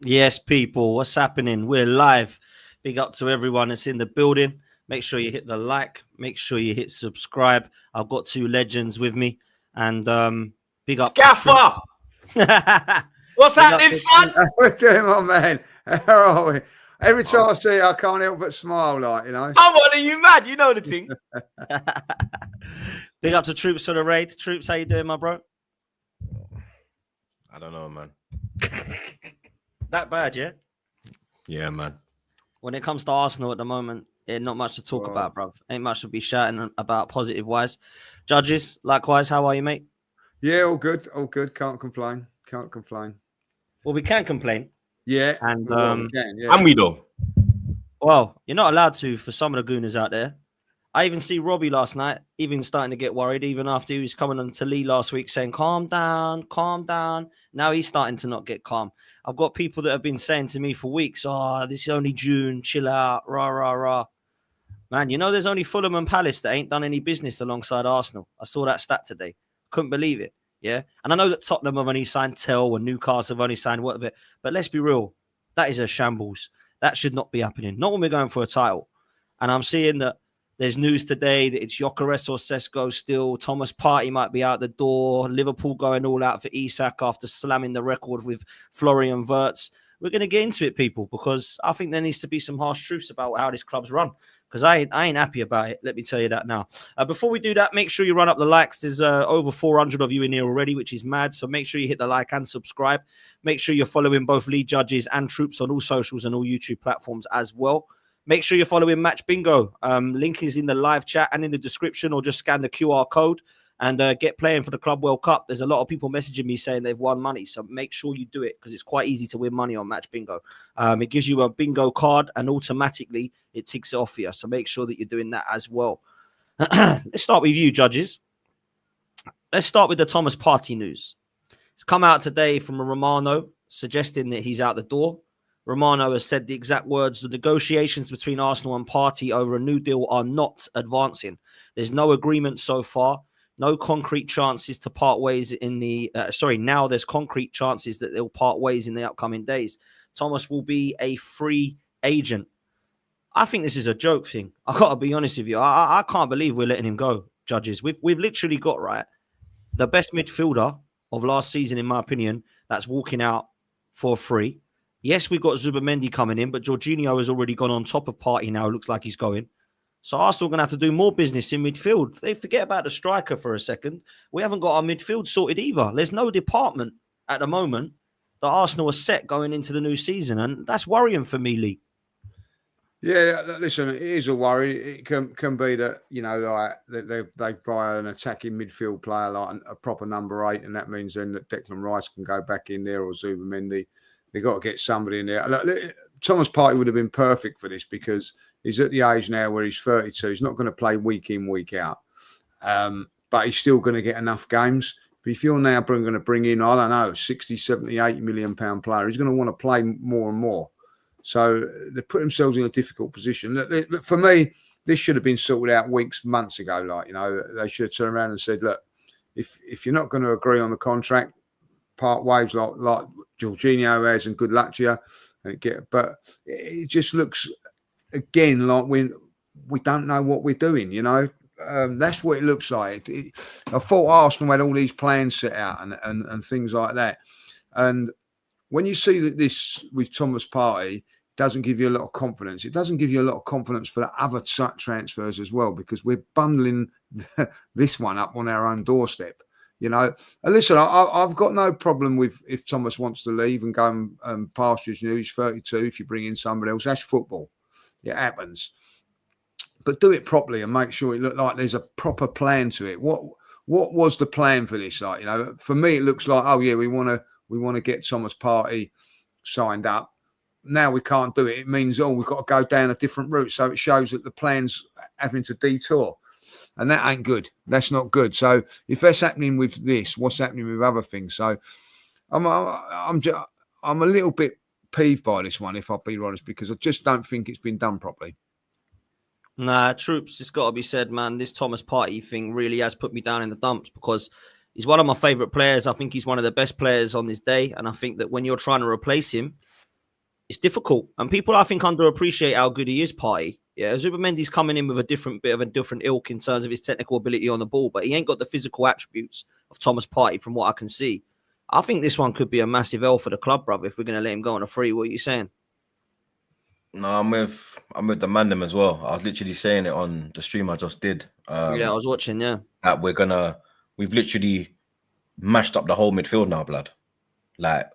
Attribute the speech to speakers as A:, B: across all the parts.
A: Yes, people, what's happening? We're live. Big up to everyone that's in the building. Make sure you hit the like. Make sure you hit subscribe. I've got two legends with me. And big up
B: Gaffer! What's happening, son?
C: How we doing, my man? How are we? Every time I see you, I can't help but smile, like, you know.
B: Come on, are you mad? You know the thing.
A: Big up to Troops for the raid. Troops, how you doing, my bro?
B: I don't know, man.
A: That bad, yeah?
B: Yeah, man.
A: When it comes to Arsenal at the moment, not much to talk about, bruv. Ain't much to be shouting about positive-wise. Judges, likewise, how are you, mate?
C: Yeah, all good, all good. Can't complain. Can't complain.
A: Well, we can complain.
C: Yeah,
A: and
C: we can, yeah.
B: And we do.
A: Well, you're not allowed to for some of the gooners out there. I even see Robbie last night, even starting to get worried, even after he was coming on to Lee last week saying, calm down, calm down. Now he's starting to not get calm. I've got people that have been saying to me for weeks, this is only June, chill out, rah, rah, rah. Man, you know there's only Fulham and Palace that ain't done any business alongside Arsenal. I saw that stat today. Couldn't believe it, yeah? And I know that Tottenham have only signed Tell and Newcastle have only signed whatever, but let's be real. That is a shambles. That should not be happening. Not when we're going for a title. And I'm seeing that there's news today that it's Gyokeres or Cesc still. Thomas Partey might be out the door. Liverpool going all out for Isak after slamming the record with Florian Wirtz. We're going to get into it, people, because I think there needs to be some harsh truths about how this club's run. Because I ain't happy about it. Let me tell you that now. Before we do that, make sure you run up the likes. There's over 400 of you in here already, which is mad. So make sure you hit the like and subscribe. Make sure you're following both lead judges and Troops on all socials and all YouTube platforms as well. Make sure you're following Match Bingo. Link is in the live chat and in the description, or just scan the QR code and get playing for the Club World Cup. There's a lot of people messaging me saying they've won money. So make sure you do it because it's quite easy to win money on Match Bingo. It gives you a bingo card and automatically it ticks it off for you. So make sure that you're doing that as well. Let's start with you, judges. Let's start with the Thomas Partey news. It's come out today from a Romano suggesting that he's out the door. Romano has said the exact words: the negotiations between Arsenal and Partey over a new deal are not advancing. There's no agreement so far. No concrete chances to part ways in the... now there's concrete chances that they'll part ways in the upcoming days. Thomas will be a free agent. I think this is a joke thing. I've got to be honest with you. I can't believe we're letting him go, judges. We've literally got, right, the best midfielder of last season, in my opinion, that's walking out for free. Yes, we've got Zubimendi coming in, but Jorginho has already gone on top of Partey now. It looks like he's going. So Arsenal are going to have to do more business in midfield. They forget about the striker for a second. We haven't got our midfield sorted either. There's no department at the moment that Arsenal are set going into the new season, and that's worrying for me, Lee.
C: Yeah, listen, it is a worry. It can be that, you know, like they buy an attacking midfield player like a proper number 8, and that means then that Declan Rice can go back in there, or Zubimendi. They've got to get somebody in there. Look, Thomas Partey would have been perfect for this because he's at the age now where he's 32. He's not going to play week in, week out. But he's still going to get enough games. But if you're now going to bring in, I don't know, 60, 70, 80 million pound player, he's going to want to play more and more. So they put themselves in a difficult position. Look, for me, this should have been sorted out months ago. Like, you know, they should have turned around and said, look, if you're not going to agree on the contract, part ways like Jorginho has, and good luck to you. But it just looks again like we don't know what we're doing. You know, that's what it looks like. I thought Arsenal had all these plans set out and things like that. And when you see that this with Thomas Partey doesn't give you a lot of confidence, it doesn't give you a lot of confidence for the other transfers as well, because we're bundling this one up on our own doorstep. You know, and listen, I've got no problem with if Thomas wants to leave and go and pastures new. He's 32. If you bring in somebody else, that's football. It happens. But do it properly and make sure it looks like there's a proper plan to it. What was the plan for this? Like, you know, for me, it looks like, oh yeah, we want to get Thomas Partey signed up. Now we can't do it. It means, we've got to go down a different route. So it shows that the plan's having to detour. And that ain't good. That's not good. So if that's happening with this, what's happening with other things? So I'm a little bit peeved by this one, if I'll be honest, because I just don't think it's been done properly.
A: Nah, Troops, it's got to be said, man. This Thomas Partey thing really has put me down in the dumps because he's one of my favourite players. I think he's one of the best players on this day. And I think that when you're trying to replace him, it's difficult. And people, I think, underappreciate how good he is, Partey. Yeah, Zubimendi's coming in with a different ilk in terms of his technical ability on the ball, but he ain't got the physical attributes of Thomas Partey from what I can see. I think this one could be a massive L for the club, brother, if we're going to let him go on a free. What are you saying?
B: No, I'm with the Mandem as well. I was literally saying it on the stream I just did.
A: Yeah, I was watching, yeah.
B: That we've literally mashed up the whole midfield now, blood. Like,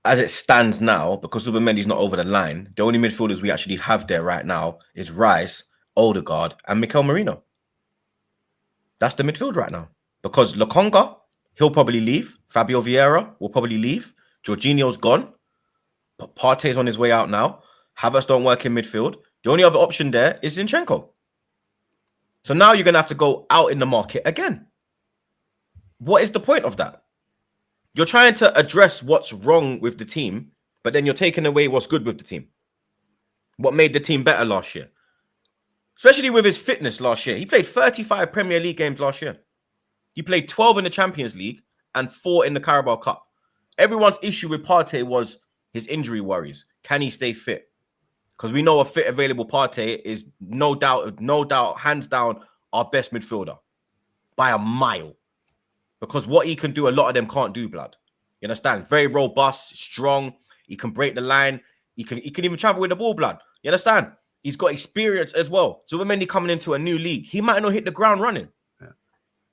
B: as it stands now, because Zubimendi's not over the line, the only midfielders we actually have there right now is Rice, Odegaard, and Mikel Merino. That's the midfield right now. Because Lokonga, he'll probably leave. Fabio Vieira will probably leave. Jorginho's gone. Partey's on his way out now. Havertz don't work in midfield. The only other option there is Zinchenko. So now you're going to have to go out in the market again. What is the point of that? You're trying to address what's wrong with the team, but then you're taking away what's good with the team. What made the team better last year? Especially with his fitness last year. He played 35 Premier League games last year. He played 12 in the Champions League and 4 in the Carabao Cup. Everyone's issue with Partey was his injury worries. Can he stay fit? Because we know a fit, available Partey is no doubt, hands down, our best midfielder by a mile. Because what he can do, a lot of them can't do, blood. You understand? Very robust, strong. He can break the line. He can even travel with the ball, blood. You understand? He's got experience as well. So Zubimendi coming into a new league, he might not hit the ground running. Yeah.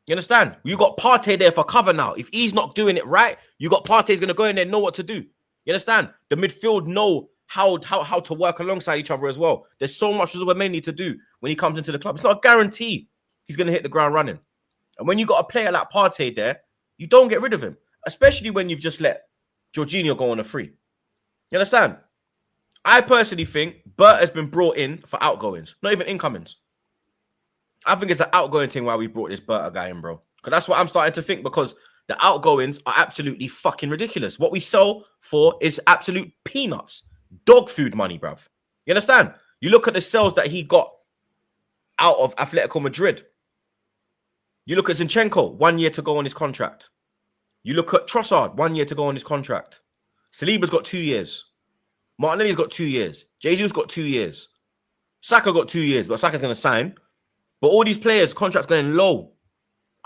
B: You understand? You got Partey there for cover now. If he's not doing it right, you got Partey's going to go in there and know what to do. You understand? The midfield know how to work alongside each other as well. There's so much Zubimendi to do when he comes into the club. It's not a guarantee he's going to hit the ground running. And when you got a player like Partey there, you don't get rid of him, especially when you've just let Jorginho go on a free. You understand? I personally think Bert has been brought in for outgoings, not even incomings. I think it's an outgoing thing why we brought this Bert guy in, bro. Because that's what I'm starting to think, because the outgoings are absolutely fucking ridiculous. What we sell for is absolute peanuts. Dog food money, bruv. You understand? You look at the sales that he got out of Atletico Madrid. You look at Zinchenko, 1 year to go on his contract. You look at Trossard, 1 year to go on his contract. Saliba's got 2 years. Martinelli's got 2 years. Jesus got 2 years. Saka got 2 years, but Saka's going to sign. But all these players' contracts going low.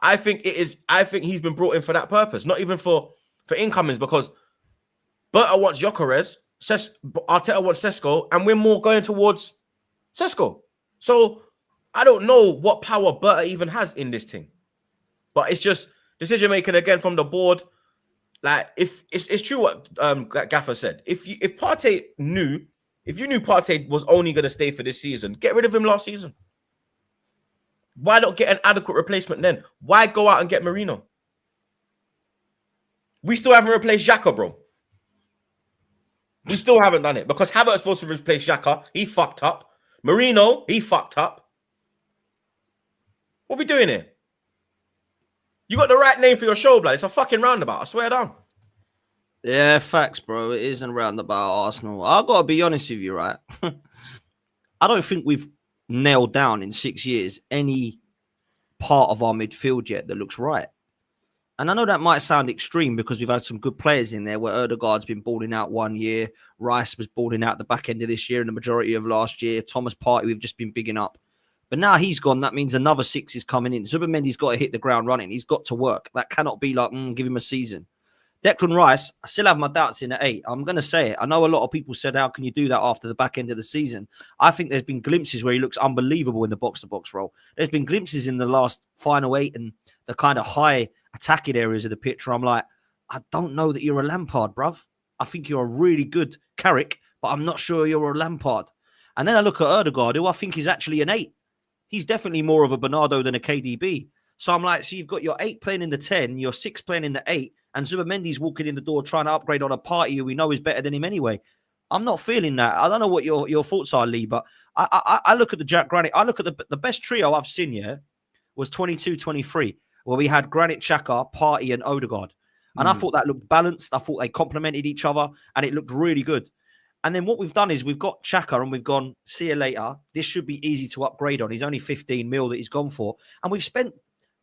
B: I think he's been brought in for that purpose, not even for incomings, because Berta wants Gyokeres, Arteta wants Cesc, and we're more going towards Cesc. So I don't know what power Berta even has in this thing. But it's just decision making again from the board. Like, if it's true what Gaffer said. If you knew Partey was only going to stay for this season, get rid of him last season. Why not get an adequate replacement then? Why go out and get Merino? We still haven't replaced Xhaka, bro. We still haven't done it because Havertz supposed to replace Xhaka. He fucked up. Merino, he fucked up. What are we doing here? You got the right name for your show, blood. It's a fucking roundabout. I swear down.
A: Yeah, facts, bro. It isn't roundabout Arsenal. I've got to be honest with you, right? I don't think we've nailed down in 6 years any part of our midfield yet that looks right. And I know that might sound extreme because we've had some good players in there where Odegaard's been balling out 1 year. Rice was balling out the back end of this year and the majority of last year. Thomas Partey, we've just been bigging up. But now he's gone. That means another 6 is coming in. Zubimendi's got to hit the ground running. He's got to work. That cannot be like, give him a season. Declan Rice, I still have my doubts in at 8. I'm going to say it. I know a lot of people said, how can you do that after the back end of the season? I think there's been glimpses where he looks unbelievable in the box-to-box role. There's been glimpses in the last final 8 and the kind of high attacking areas of the pitch where I'm like, I don't know that you're a Lampard, bruv. I think you're a really good Carrick, but I'm not sure you're a Lampard. And then I look at Odegaard, who I think is actually an 8. He's definitely more of a Bernardo than a KDB. So I'm like, so you've got your 8 playing in the 10, your 6 playing in the 8, and Zubimendi's walking in the door trying to upgrade on a Partey who we know is better than him anyway. I'm not feeling that. I don't know what your thoughts are, Lee, but I look at the Jack Granit. I look at the best trio I've seen, yeah, was 22-23, where we had Granit Xhaka, Partey, and Odegaard. And I thought that looked balanced. I thought they complemented each other, and it looked really good. And then what we've done is we've got Xhaka and we've gone, see you later. This should be easy to upgrade on. He's only 15 mil that he's gone for. And we've spent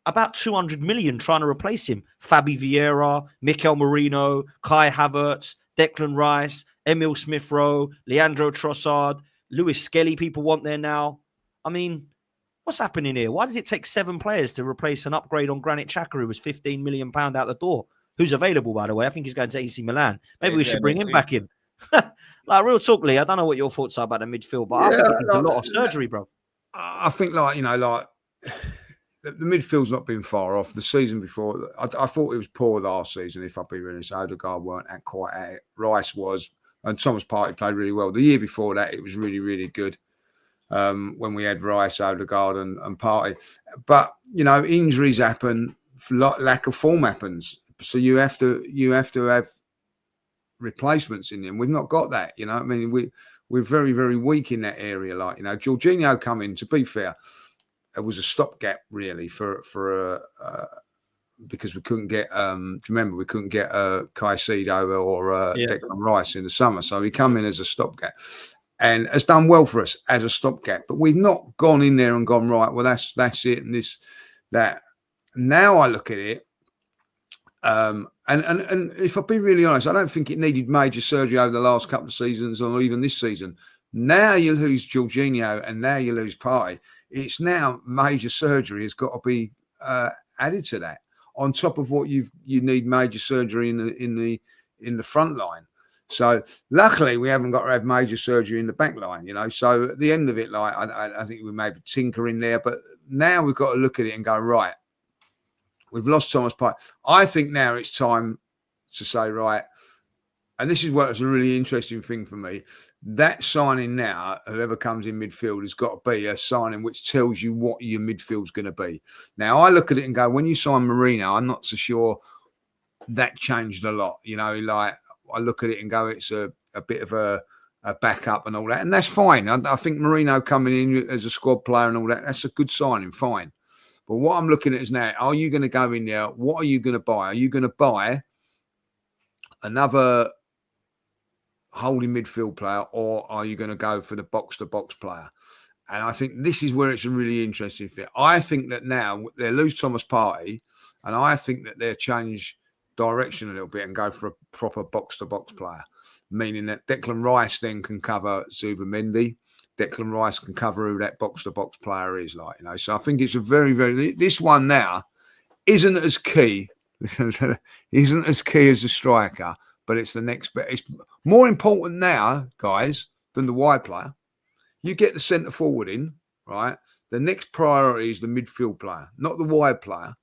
A: about 200 million trying to replace him. Fabi Vieira, Mikel Merino, Kai Havertz, Declan Rice, Emil Smith-Rowe, Leandro Trossard, Lewis-Skelly people want there now. I mean, what's happening here? Why does it take 7 players to replace an upgrade on Granit Xhaka, who was £15 million out the door? Who's available, by the way? I think he's going to AC Milan. Maybe we should bring him back in. Like, real talk, Lee, I don't know what your thoughts are about the midfield, but I think it needs a lot of surgery, bro.
C: I think, like, you know, like, the midfield's not been far off. The season before, I thought it was poor last season, if I'd be really honest. Odegaard weren't quite at it. Rice was, and Thomas Partey played really well. The year before that, it was really, really good when we had Rice, Odegaard and Partey. But, you know, injuries happen, lack of form happens. So you have to have replacements in them. We've not got that, you know. I mean, we're very, very weak in that area. Like, you know, Jorginho come in, to be fair, it was a stopgap really for because we couldn't get do you remember we couldn't get Caicedo or Declan Rice in the summer, so he come in as a stopgap and has done well for us as a stopgap. But we've not gone in there and gone, right, well that's it and this that. Now I look at it and if I be really honest, I don't think it needed major surgery over the last couple of seasons or even this season. Now you lose Jorginho and now you lose Partey. It's now major surgery has got to be added to that. On top of what you need major surgery in the front line. So luckily we haven't got to have major surgery in the back line, you know. So at the end of it, like I think we maybe tinker in there, but now we've got to look at it and go, right, we've lost Thomas Partey. I think now it's time to say, right, and this is what's a really interesting thing for me. That signing now, whoever comes in midfield, has got to be a signing which tells you what your midfield's going to be. Now, I look at it and go, when you sign Marino, I'm not so sure that changed a lot. You know, like I look at it and go, it's a bit of a backup and all that. And that's fine. I think Marino coming in as a squad player and all that, that's a good signing, fine. But what I'm looking at is now, are you going to go in there? What are you going to buy? Are you going to buy another holding midfield player, or are you going to go for the box-to-box player? And I think this is where it's a really interesting fit. I think that now they lose Thomas Partey, and I think that they'll change direction a little bit and go for a proper box-to-box player, meaning that Declan Rice then can cover Zubimendi. Declan Rice can cover who that box-to-box player is, like, you know. So I think it's a very, very... This one now isn't as key, isn't as key as a striker, but it's the next bit. It's more important now, guys, than the wide player. You get the centre forward in, right? The next priority is the midfield player, not the wide player,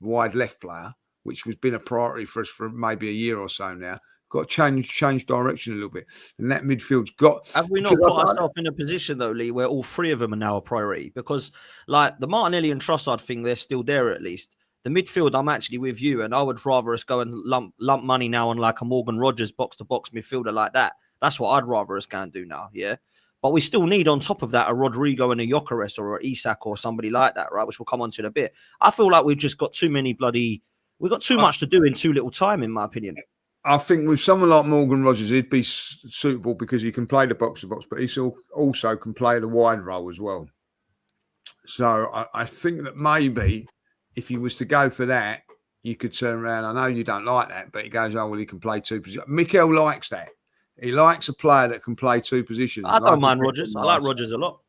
C: wide left player, which has been a priority for us for maybe a year or so now. Got to change direction a little bit. And that midfield's got...
A: Have we not put ourselves in a position, though, Lee, where all 3 of them are now a priority? Because, like, the Martinelli and Trossard thing, they're still there at least. The midfield, I'm actually with you, and I would rather us go and lump money now on like a Morgan Rogers box-to-box midfielder like that. That's what I'd rather us go and do now, yeah? But we still need, on top of that, a Rodrigo and a Gyokeres or an Isak or somebody like that, right? Which we'll come on to in a bit. I feel like we've just got too many we've got too much to do in too little time, in my opinion.
C: I think with someone like Morgan Rogers, he'd be suitable because he can play the box-to-box, but he also can play the wide role as well. So I think that maybe... if he was to go for that, you could turn around. I know you don't like that, but he goes, oh, well, he can play 2 positions. Mikel likes that. He likes a player that can play 2 positions.
A: I don't mind Rogers. I like Rogers a lot.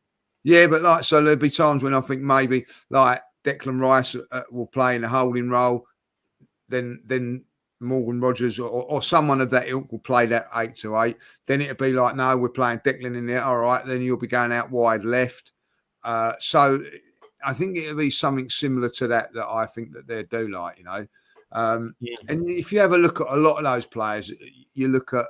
C: Yeah, but like, so there'll be times when I think maybe like Declan Rice will play in a holding role. Then Morgan Rogers or someone of that ilk will play that 8-8. Then it'll be like, no, we're playing Declan in there. All right, then you'll be going out wide left. So I think it'll be something similar to that I think that they'll do, like, you know. And if you have a look at a lot of those players, you look at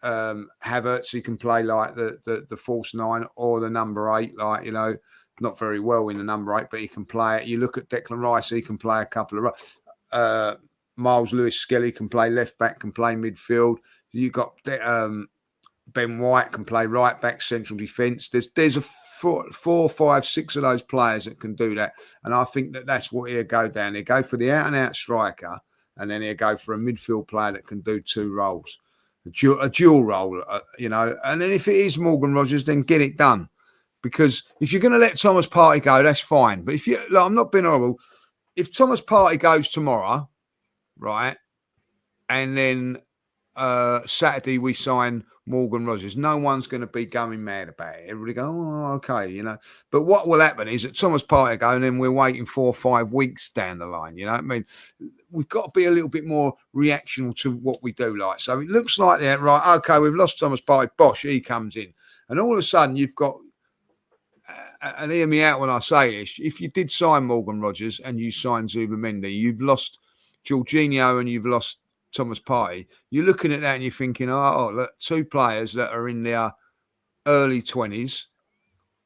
C: Havertz, he can play like the false 9 or the number 8, like, you know, not very well in the number 8, but he can play it. You look at Declan Rice, he can play a couple of Miles Lewis-Skelly can play left back, can play midfield. You've got Ben White can play right back, central defence. There's a 4, 5, 6 of those players that can do that. And I think that that's what he'll go down. He'll go for the out-and-out striker, and then he'll go for a midfield player that can do 2 roles, a dual role, you know. And then if it is Morgan Rogers, then get it done. Because if you're going to let Thomas Partey go, that's fine. But if you, like, I'm not being horrible. If Thomas Partey goes tomorrow, right, and then Saturday we sign Morgan Rogers, no one's going to be going mad about it. Everybody go, oh, okay, you know. But what will happen is that Thomas Partey go, and then we're waiting 4 or 5 weeks down the line. You know what I mean? We've got to be a little bit more reactional to what we do like. So it looks like that, right? Okay, we've lost Thomas Partey. Bosh, he comes in, and all of a sudden you've got. And hear me out when I say this. If you did sign Morgan Rogers and you signed Zubimendi, you've lost Jorginho and you've lost Thomas Partey. You're looking at that and you're thinking, oh, look, 2 players that are in their early 20s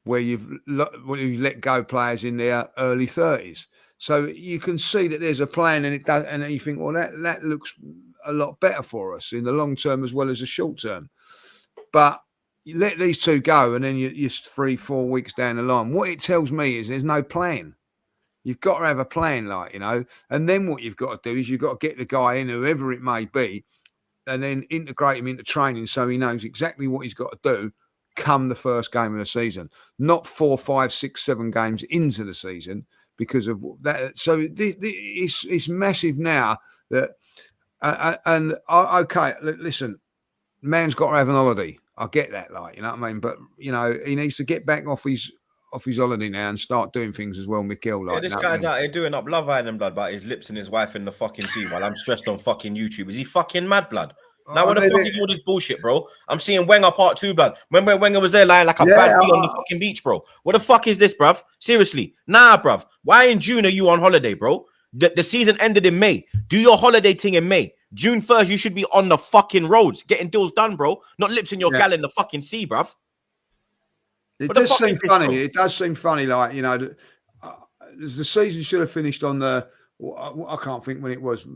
C: where you've let go players in their early 30s. So you can see that there's a plan, and it does, and you think, well, that looks a lot better for us in the long term as well as the short term. But you let these 2 go, and then you're 3, 4 weeks down the line. What it tells me is there's no plan. You've got to have a plan, like, you know, and then what you've got to do is you've got to get the guy in, whoever it may be, and then integrate him into training so he knows exactly what he's got to do come the first game of the season, not 4, 5, 6, 7 games into the season because of that. So it's massive now that, okay, listen, man's got to have an holiday. I get that, like, you know what I mean? But, you know, he needs to get back off his holiday now and start doing things as well, Mikel. Like,
B: this guy's out here doing up Love Island, blood, about his lips and his wife in the fucking sea while I'm stressed on fucking YouTube. Is he fucking mad, blood? Now, what the fuck is all this bullshit, bro? I'm seeing Wenger part 2, blood. Remember when Wenger was there lying like a bad bee on the fucking beach, bro? What the fuck is this, bruv? Seriously. Nah, bruv. Why in June are you on holiday, bro? The season ended in May. Do your holiday thing in May. June 1st, you should be on the fucking roads getting deals done, bro. Not lips in your gal in the fucking sea, bruv.
C: It does seem funny. It does seem funny, like, you know, the season should have finished on the, I can't think when it was,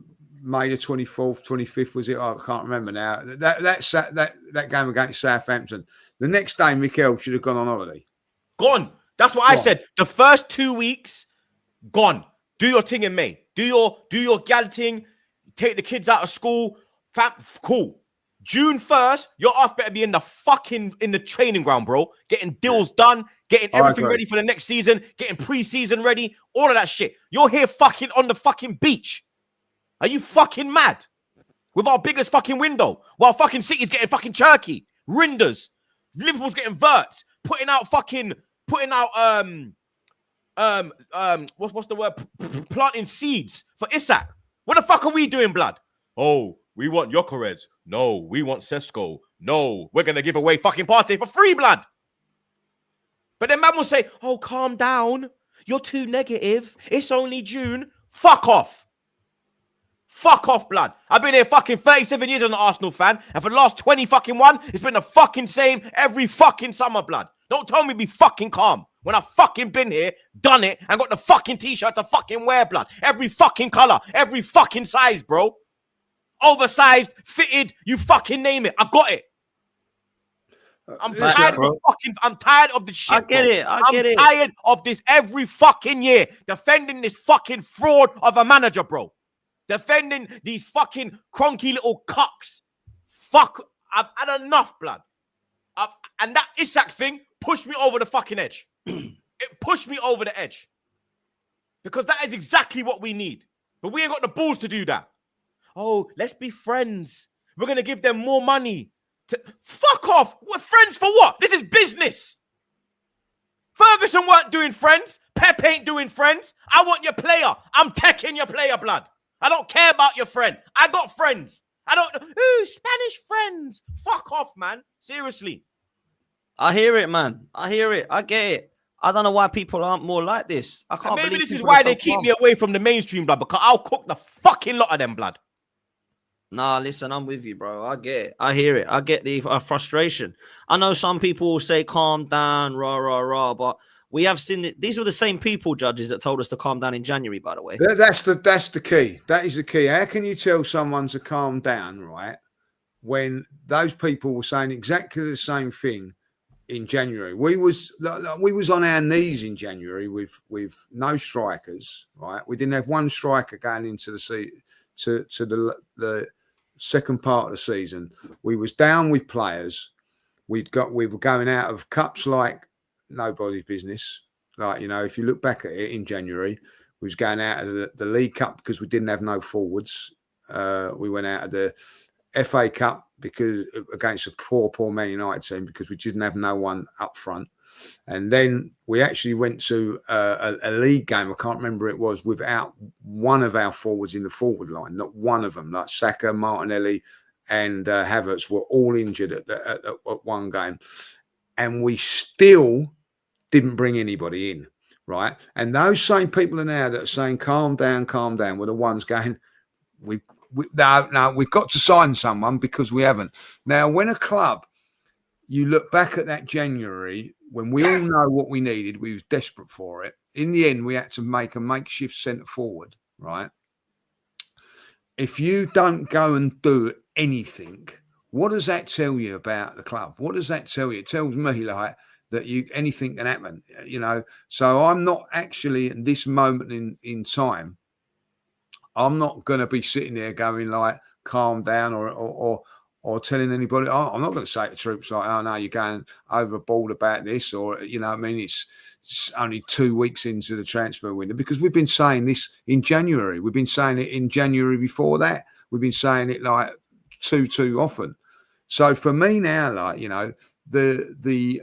C: May the 24th, 25th, was it? I can't remember now. That game against Southampton. The next day, Mikel should have gone on holiday.
B: Gone. That's what I said. The first 2 weeks, gone. Do your thing in May. Do your gal thing. Take the kids out of school. Cool. June 1st, your ass better be in the training ground, bro. Getting deals done, getting everything ready for the next season, getting pre-season ready, all of that shit. You're here fucking on the fucking beach. Are you fucking mad? With our biggest fucking window, while fucking City's getting fucking Turkey, Rinders, Liverpool's getting verts, putting out what's the word? Planting seeds for Isak. What the fuck are we doing, blood? Oh, we want Gyokeres. No, we want Cesc. No, we're going to give away fucking Partey for free, blood. But then man will say, oh, calm down. You're too negative. It's only June. Fuck off. Fuck off, blood. I've been here fucking 37 years as an Arsenal fan, and for the last 20 fucking one, it's been the fucking same every fucking summer, blood. Don't tell me be fucking calm. When I've fucking been here, done it, and got the fucking t-shirt to fucking wear, blood. Every fucking color, every fucking size, bro. Oversized, fitted, you fucking name it. I got it. I'm tired of the shit.
A: I get it.
B: I'm tired of this every fucking year. Defending this fucking fraud of a manager, bro. Defending these fucking cronky little cucks. Fuck, I've had enough, blood. And that Isak thing pushed me over the fucking edge. It pushed me over the edge. Because that is exactly what we need. But we ain't got the balls to do that. Oh, let's be friends. We're going to give them more money. Fuck off. We're friends for what? This is business. Ferguson weren't doing friends. Pep ain't doing friends. I want your player. I'm taking your player, blood. I don't care about your friend. I got friends. I don't... Ooh, Spanish friends. Fuck off, man. Seriously.
A: I hear it, man. I hear it. I get it. I don't know why people aren't more like this. I can't believe
B: this is why they keep me away from the mainstream, blood, because I'll cook the fucking lot of them, blood.
A: Nah, listen, I'm with you, bro. I get it. I hear it. I get the frustration. I know some people will say, calm down, rah, rah, rah, but we have seen it. These were the same people, judges, that told us to calm down in January, by the way.
C: That's the key. That is the key. How can you tell someone to calm down, right, when those people were saying exactly the same thing in January? We was on our knees in January with no strikers, right? We didn't have one striker going into the second part of the season. We was down with players. We were going out of cups like nobody's business. Like, you know, if you look back at it in January, we was going out of the League Cup because we didn't have no forwards. We went out of the FA Cup because against a poor Man United team because we didn't have no one up front. And then we actually went to a league game, I can't remember it was, without one of our forwards in the forward line, not one of them, like Saka, Martinelli and Havertz were all injured at one game. And we still didn't bring anybody in, right? And those same people are now that are saying, calm down, were the ones going, we've got to sign someone because we haven't. Now, when a club, you look back at that January, when we all know what we needed, we was desperate for it. In the end, we had to make a makeshift centre forward, right? If you don't go and do anything, what does that tell you about the club? What does that tell you? It tells me like that anything can happen, you know. So I'm not actually at this moment in time, I'm not going to be sitting there going like, calm down or telling anybody, I'm not going to say to troops like, oh, no, you're going overboard about this, or, you know what I mean? It's only 2 weeks into the transfer window, because we've been saying this in January. We've been saying it in January before that. We've been saying it like too often. So for me now, like, you know, the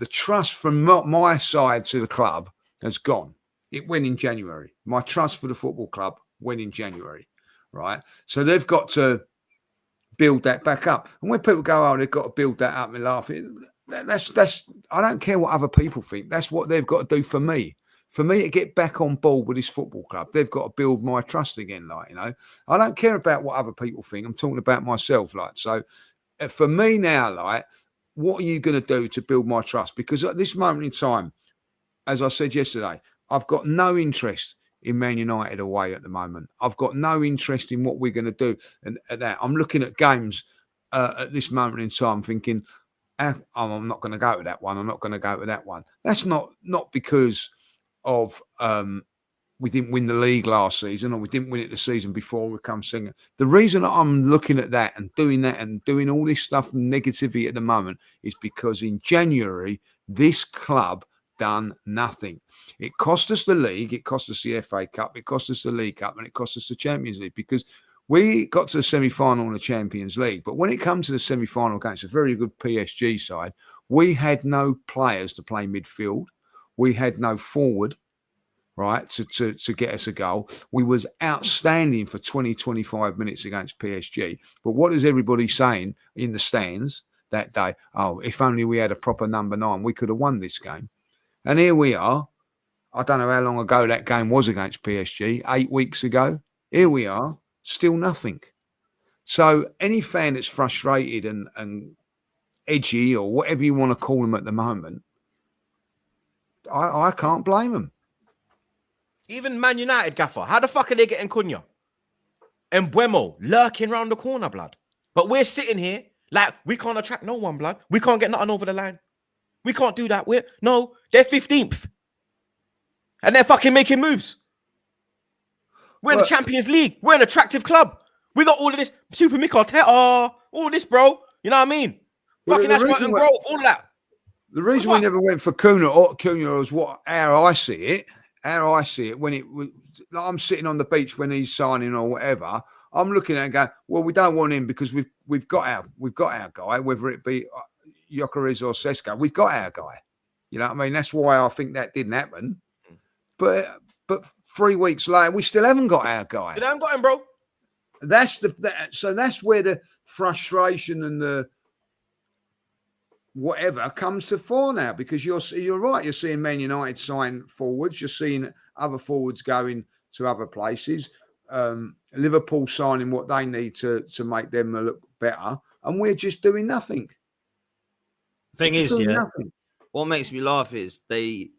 C: trust from my side to the club has gone. It went in January. My trust for the football club went in January, right? So they've got to build that back up. And when people go, oh, they've got to build that up and laugh, that's I don't care what other people think. That's what they've got to do for me. For me to get back on board with this football club, they've got to build my trust again. Like, you know, I don't care about what other people think. I'm talking about myself. Like, so for me now, like, what are you going to do to build my trust? Because at this moment in time, as I said yesterday, I've got no interest in Man United away at the moment. I've got no interest in what we're going to do. And at that, I'm looking at games at this moment in time thinking, I'm not going to go to that one. I'm not going to go to that one. That's not because of we didn't win the league last season, or we didn't win it the season before we come singing. The reason I'm looking at that and doing all this stuff negativity at the moment is because in January, this club done nothing. It cost us the league, it cost us the FA Cup, it cost us the League Cup, and it cost us the Champions League, because we got to the semi-final in the Champions League. But when it comes to the semi-final against a very good PSG side, we had no players to play midfield. We had no forward, right, to get us a goal. We was outstanding for 20, 25 minutes against PSG. But what is everybody saying in the stands that day? Oh, if only we had a proper number 9, we could have won this game. And here we are. I don't know how long ago that game was against PSG, 8 weeks ago. Here we are, still nothing. So any fan that's frustrated and edgy, or whatever you want to call them at the moment, I can't blame them.
B: Even Man United, Gaffer, how the fuck are they getting Cunha and Buemo lurking round the corner, blood? But we're sitting here like we can't attract no one, blood. We can't get nothing over the line. We can't do that. They're 15th. And they're fucking making moves. We're in the Champions League. We're an attractive club. We got all of this. Super Mikel Arteta, all this, bro. You know what I mean? Fucking Ashworth and Grove, all of that.
C: The reason we never went for Cunha was how I see it. How I see it, when it was, like, I'm sitting on the beach when he's signing or whatever, I'm looking at it and going, well, we don't want him because we've got our guy, whether it be Gyokeres or Cesc, we've got our guy. You know what I mean? That's why I think that didn't happen. But 3 weeks later, we still haven't got our guy.
B: They haven't got him, bro.
C: So that's where the frustration and the whatever comes to fore now, because you're right. You're seeing Man United sign forwards. You're seeing other forwards going to other places. Liverpool signing what they need to make them look better, and we're just doing nothing.
A: Thing is, nothing. What makes me laugh is they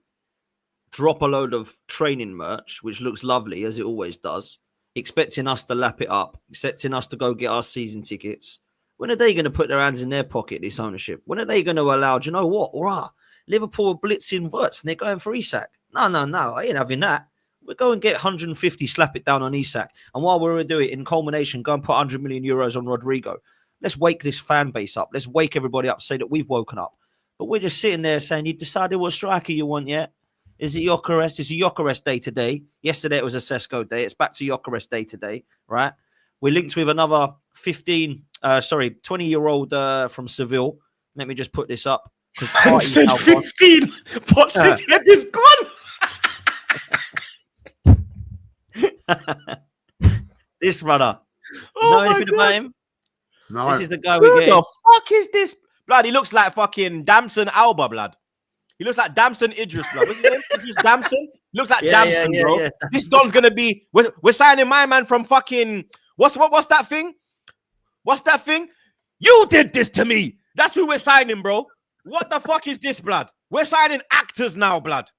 A: drop a load of training merch, which looks lovely as it always does, expecting us to lap it up, expecting us to go get our season tickets. When are they going to put their hands in their pocket, this ownership? When are they going to allow, do you know what? Liverpool are blitzing Wirtz and they're going for Isak. No, I ain't having that. We'll go and get 150, slap it down on Isak. And while we're doing it, in culmination, go and put 100 million euros on Rodrigo. Let's wake this fan base up. Let's wake everybody up, say that we've woken up. But we're just sitting there saying, you decided what striker you want yet? Is it Gyokeres? It's a Gyokeres day today. Yesterday it was a Cesc day. It's back to Gyokeres day today, right? We're linked with another 20-year-old from Seville. Let me just put this up.
B: Man said 15. What's his head is gone.
A: This brother.
B: Oh,
A: know anything about him?
C: No.
A: This is the guy
B: Who
A: we get.
B: the fuck is this? Blood, he looks like fucking Damson Alba, blood. He looks like Damson Idris, blood. What's his name? Idris Damson? He looks like Damson, bro. Yeah. This Don's gonna be. We're signing my man from fucking. What's that thing? What's that thing? You did this to me. That's who we're signing, bro. What the fuck is this, blood? We're signing actors now, blood.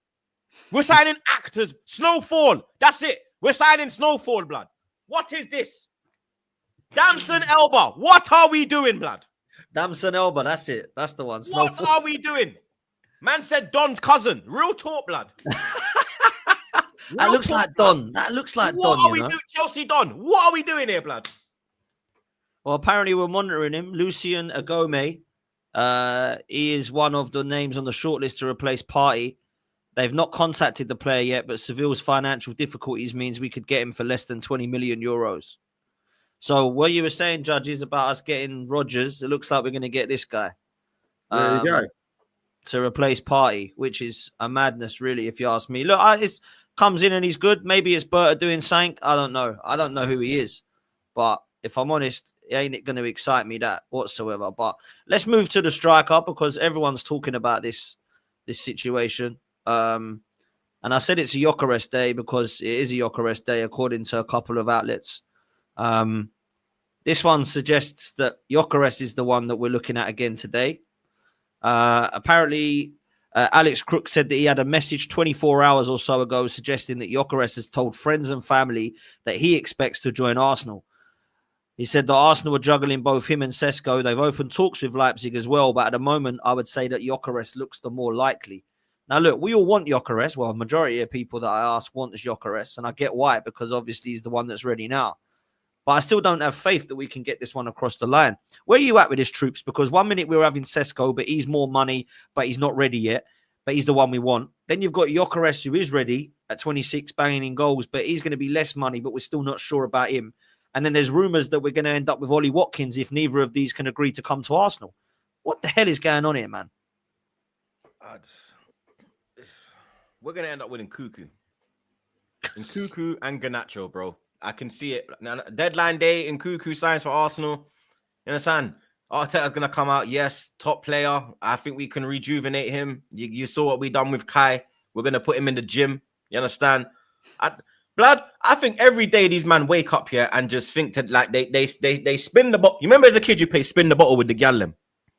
B: We're signing actors. Snowfall. That's it. We're signing Snowfall, blood. What is this? Damson Elba. What are we doing, blood?
A: Damson Elba. That's it. That's the one.
B: What are we doing? Man said Don's cousin. Real talk, blood.
A: That looks like Don. That looks like Don.
B: What are we doing, Chelsea Don? What are we doing here, blood?
A: Well, apparently we're monitoring him. Lucien Agome. He is one of the names on the shortlist to replace Partey. They've not contacted the player yet, but Seville's financial difficulties means we could get him for less than 20 million euros. So what you were saying, judges, about us getting Rodgers, it looks like we're going to get this guy.
C: There you go.
A: To replace Partey, which is a madness, really, if you ask me. Look, it comes in and he's good. Maybe it's Berta doing something. I don't know. I don't know who he is. But if I'm honest, it ain't going to excite me that whatsoever. But let's move to the striker because everyone's talking about this situation. And I said it's a Gyokeres day because it is a Gyokeres day, according to a couple of outlets. This one suggests that Gyokeres is the one that we're looking at again today. Apparently, Alex Crook said that he had a message 24 hours or so ago suggesting that Gyokeres has told friends and family that he expects to join Arsenal. He said that Arsenal are juggling both him and Cesc. They've opened talks with Leipzig as well, but at the moment, I would say that Gyokeres looks the more likely. Now, look, we all want Gyokeres. Well, a majority of people that I ask want Gyokeres, and I get why, because obviously he's the one that's ready now. But I still don't have faith that we can get this one across the line. Where are you at with his troops? Because 1 minute we're having Cesc, but he's more money, but he's not ready yet. But he's the one we want. Then you've got Gyokeres, who is ready at 26, banging in goals, but he's going to be less money, but we're still not sure about him. And then there's rumours that we're going to end up with Ollie Watkins if neither of these can agree to come to Arsenal. What the hell is going on here, man?
B: We're going to end up winning Cuckoo. And Cuckoo and Garnacho, bro. I can see it. Now, deadline day in Cuckoo signs for Arsenal. You understand? Arteta's going to come out. Yes, top player. I think we can rejuvenate him. You saw what we done with Kai. We're going to put him in the gym. You understand? Blood, I think every day these men wake up here and just think that like they spin the bottle. You remember as a kid you play spin the bottle with the gallem?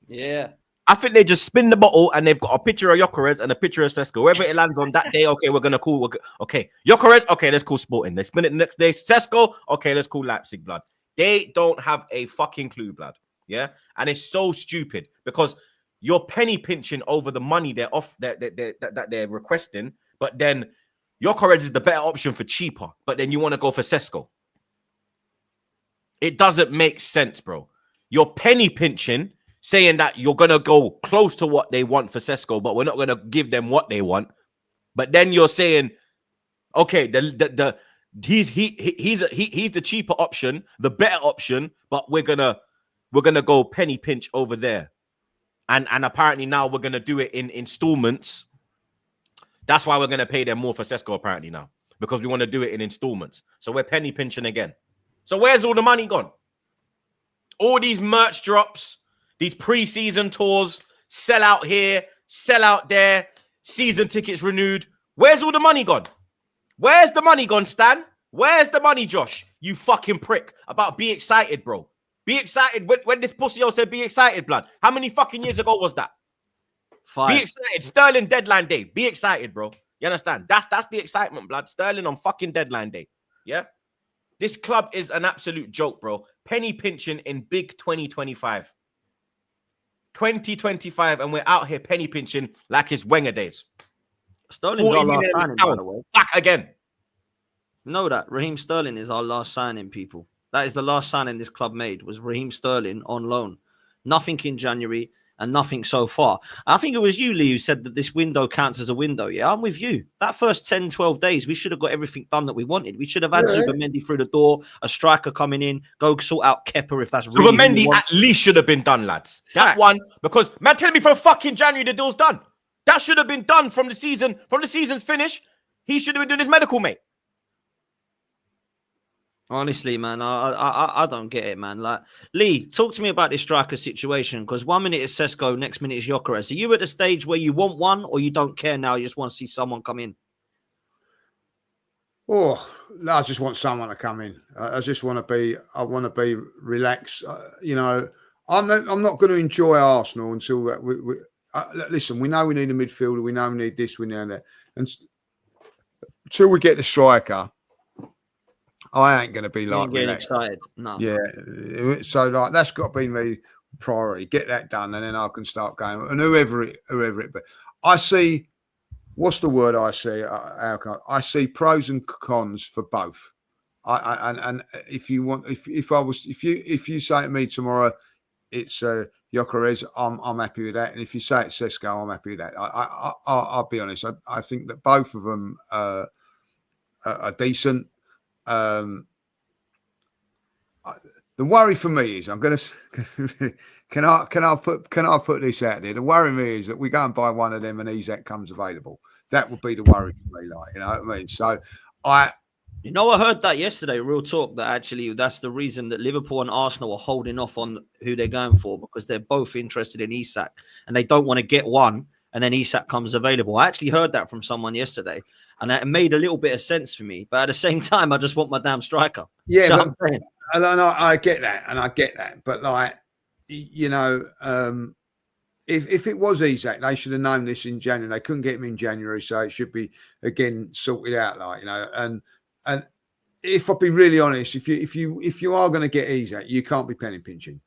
A: Yeah.
B: I think they just spin the bottle and they've got a picture of Gyokeres and a picture of Cesc. Wherever it lands on that day, okay, we're gonna call. Okay, Gyokeres, okay, let's call Sporting. They spin it the next day. Cesc, okay, let's call Leipzig. Blood. They don't have a fucking clue, blood. Yeah, and it's so stupid because you're penny pinching over the money they're off that they're requesting, but then Gyokeres is the better option for cheaper. But then you want to go for Cesc. It doesn't make sense, bro. You're penny pinching, saying that you're gonna go close to what they want for Cesc, but we're not gonna give them what they want. But then you're saying, okay, he's the cheaper option, the better option, but we're gonna go penny pinch over there, and apparently now we're gonna do it in installments. That's why we're gonna pay them more for Cesc apparently now, because we want to do it in installments. So we're penny pinching again. So where's all the money gone? All these merch drops. These pre-season tours, sell out here, sell out there, season tickets renewed. Where's all the money gone? Where's the money gone, Stan? Where's the money, Josh? You fucking prick. About be excited, bro. Be excited. When this pussy said be excited, blood. How many fucking years ago was that?
A: 5.
B: Be excited. Sterling deadline day. Be excited, bro. You understand? That's the excitement, blood. Sterling on fucking deadline day. Yeah? This club is an absolute joke, bro. Penny pinching in big 2025. 2025, and we're out here penny pinching like it's Wenger days.
A: Sterling's our last signing, by the way.
B: Back again.
A: Know that Raheem Sterling is our last signing, people. That is the last signing this club made, was Raheem Sterling on loan. Nothing in January, and nothing so far. I think it was you, Lee, who said that this window counts as a window. Yeah, I'm with you. That first 10, 12 days, we should have got everything done that we wanted. We should have had Zubimendi through the door, a striker coming in, go sort out Kepa if that's really
B: Zubimendi at least should have been done, lads. That one, because man, tell me from fucking January the deal's done. That should have been done from the season's finish. He should have been doing his medical, mate.
A: Honestly, man, I don't get it, man. Like, Lee, talk to me about this striker situation, because 1 minute is Cesc, next minute is Gyokeres. Are you at the stage where you want one, or you don't care now? You just want to see someone come in?
C: Oh, I just want someone to come in. I just want to be. I want to be relaxed. You know, I'm not going to enjoy Arsenal until listen. We know we need a midfielder. We know we need this. We know that. And until we get the striker, I ain't going to be like
A: getting excited. No.
C: Yeah. So like that's got to be my priority. Get that done, and then I can start going. And whoever it. But I see. What's the word I see? I see pros and cons for both. And if you want, if you say to me tomorrow, it's Gyokeres, I'm happy with that. And if you say it's Cesc, I'm happy with that. I'll be honest. I think that both of them are decent. The worry for me is can I put this out there? The worry for me is that we go and buy one of them and Isak comes available. That would be the worry for me, like, you know what I mean? So I
A: heard that yesterday, real talk, that actually that's the reason that Liverpool and Arsenal are holding off on who they're going for, because they're both interested in Isak and they don't want to get one and then Isak comes available. I actually heard that from someone yesterday and it made a little bit of sense for me. But at the same time, I just want my damn striker.
C: Yeah, and I get that. But like, you know, if it was Isak, they should have known this in January. They couldn't get him in January, so it should be again sorted out. Like, you know, and if I'll be really honest, if you are going to get Isak, you can't be penny pinching.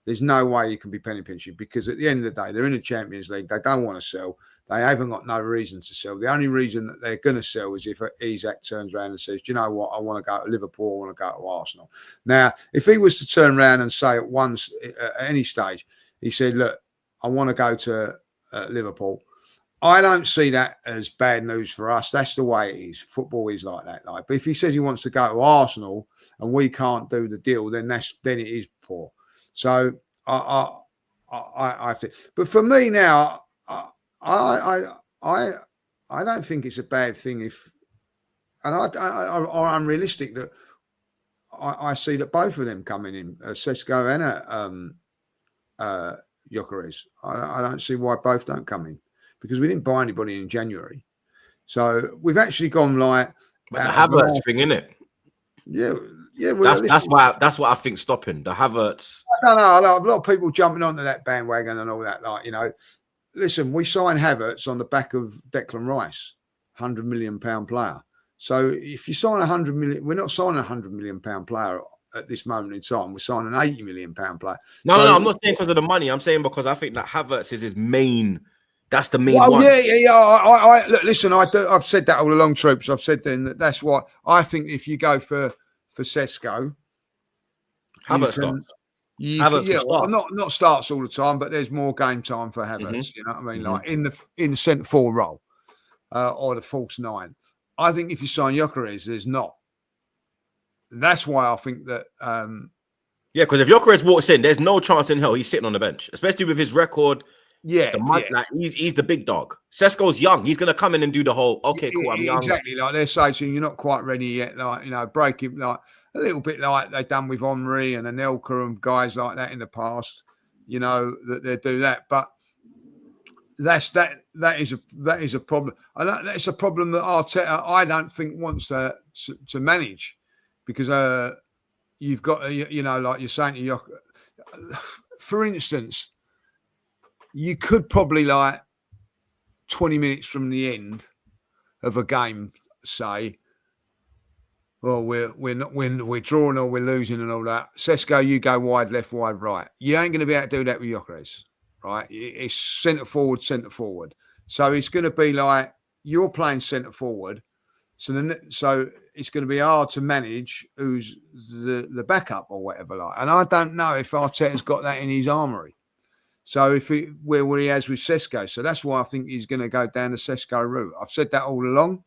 C: There's no way you can be penny pinching, because at the end of the day, they're in the Champions League. They don't want to sell. They haven't got no reason to sell. The only reason that they're going to sell is if Isak turns around and says, "Do you know what? I want to go to Liverpool. I want to go to Arsenal." Now, if he was to turn around and say at any stage, he said, "Look, I want to go to Liverpool," I don't see that as bad news for us. That's the way it is. Football is like that. Like, but if he says he wants to go to Arsenal and we can't do the deal, then it is poor. So I think. But for me now, I don't think it's a bad thing if, and I'm realistic that I see that both of them coming in, Cesc and Gyokeres. I don't see why both don't come in, because we didn't buy anybody in January. So we've actually gone like
B: the Havertz thing, innit?
C: Yeah.
B: That's what I think stopping the Havertz.
C: I don't know. A lot of people jumping onto that bandwagon and all that. Like, you know, listen, we signed Havertz on the back of Declan Rice, £100 million player. So if you sign 100 million, we're not signing a £100 million player at this moment in time. We're signing an £80 million player.
B: No, I'm not saying because of the money. I'm saying because I think that Havertz is his main. That's the main one.
C: Yeah. I look, listen, I've said that all along, troops. I've said then that's what I think. If you go for Cesc,
B: Havertz starts.
C: Not starts all the time, but there's more game time for Havertz. Mm-hmm. You know what I mean? Mm-hmm. Like in the centre forward role or the false nine. I think if you sign Gyokeres, there's not. That's why I think that.
B: Because if Gyokeres walks in, there's no chance in hell he's sitting on the bench, especially with his record. Like he's the big dog. Sesko's young. He's gonna come in and do the whole. Okay, cool. I'm young.
C: Exactly, like they're saying to him, you're not quite ready yet. Like, you know, break him, like a little bit like they've done with Henry and Anelka and guys like that in the past. You know that they do that, but that is a problem. And that's a problem that Arteta, I don't think, wants to manage, because you've got like you're saying to Gyokeres, for instance. You could probably, like 20 minutes from the end of a game, say, "Well, we're drawing or we're losing and all that. Cesc, you go wide left, wide right." You ain't going to be able to do that with Gyokeres, right? It's centre forward. So it's going to be like you're playing centre forward. So it's going to be hard to manage who's the backup or whatever. Like, and I don't know if Arteta's got that in his armoury. So where he has with Cesc, so that's why I think he's going to go down the Cesc route. I've said that all along.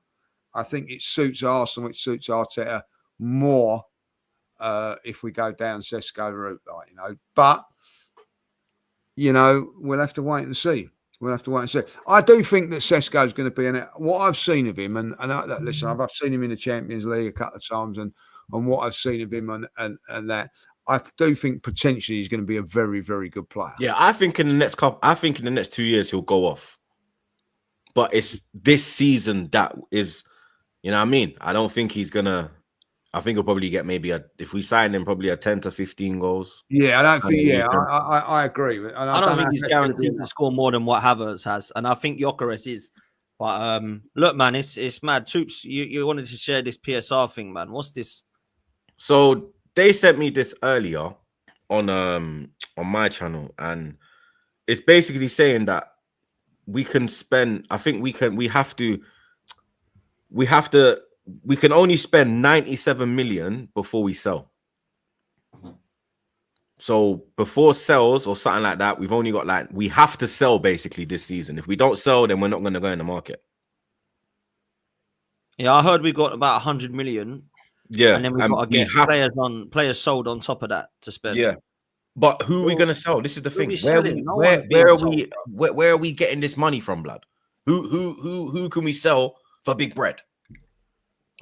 C: I think it suits Arsenal, it suits Arteta more if we go down Cesc route, But we'll have to wait and see. I do think that Cesc is going to be in it. What I've seen of him, and listen, I've seen him in the Champions League a couple of times, and what I've seen of him and that. I do think potentially he's going to be a very, very good player.
B: Yeah, I think in the next 2 years he'll go off. But it's this season that is, you know what I mean? I don't think he's gonna. I think he'll probably get maybe if we sign him, probably a 10 to 15 goals.
C: Yeah, I don't think. Yeah, I agree.
A: I don't think he's guaranteed to score more than what Havertz has, and I think Gyokeres is. But look, man, it's mad. Toops, you wanted to share this PSR thing, man. What's this?
B: So they sent me this earlier on my channel, and it's basically saying that we can spend. I think we can only spend 97 million before we sell. So before sales or something like that, we've only got we have to sell basically this season. If we don't sell, then we're not going to go in the market.
A: Yeah, I heard we got about 100 million.
B: Yeah,
A: and then we've got to get players sold on top of that to spend.
B: Yeah, but who are we going to sell? This is the thing. Where are we getting this money from, blood? Who can we sell for big bread?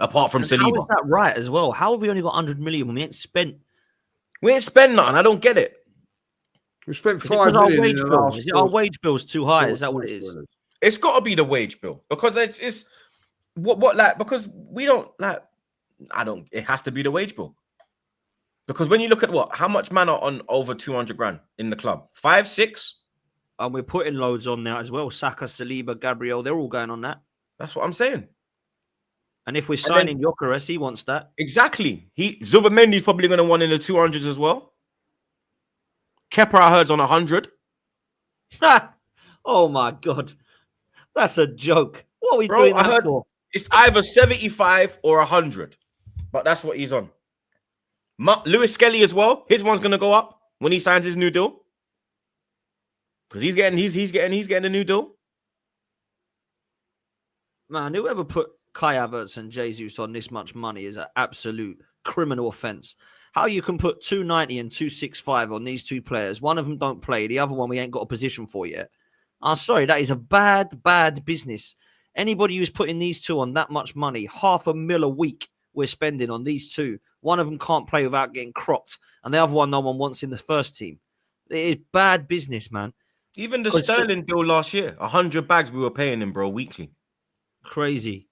B: Apart from Saliba.
A: How is that right as well? How have we only got 100 million when we ain't spent?
B: We ain't spent nothing. I don't get it.
C: We spent 5 million.
A: Is it our wage bill's too high? Is that what it is?
B: It's got to be the wage bill because it's because we don't it has to be the wage bill. Because when you look at how much man are on over 200 grand in the club? 5, 6?
A: And we're putting loads on now as well. Saka, Saliba, Gabriel, they're all going on that.
B: That's what I'm saying.
A: And if we're signing Gyokeres, he wants that.
B: Exactly. Zubimendi's probably going to want in the 200s as well. Kepa, I heard's on 100.
A: Oh my God. That's a joke. What are we doing that for?
B: It's either 75 or 100. But that's what he's on. Lewis-Skelly as well. His one's going to go up when he signs his new deal. Because he's getting a new deal.
A: Man, whoever put Kai Havertz and Jesus on this much money is an absolute criminal offence. How you can put 290 and 265 on these two players? One of them don't play. The other one we ain't got a position for yet. I'm sorry, that is a bad business. Anybody who's putting these two on that much money, $500,000 a week we're spending on these two. One of them can't play without getting cropped, and the other one no one wants in the first team. It is bad business, man.
B: Even the Sterling deal last year, 100 bags we were paying him, bro, weekly.
A: Crazy.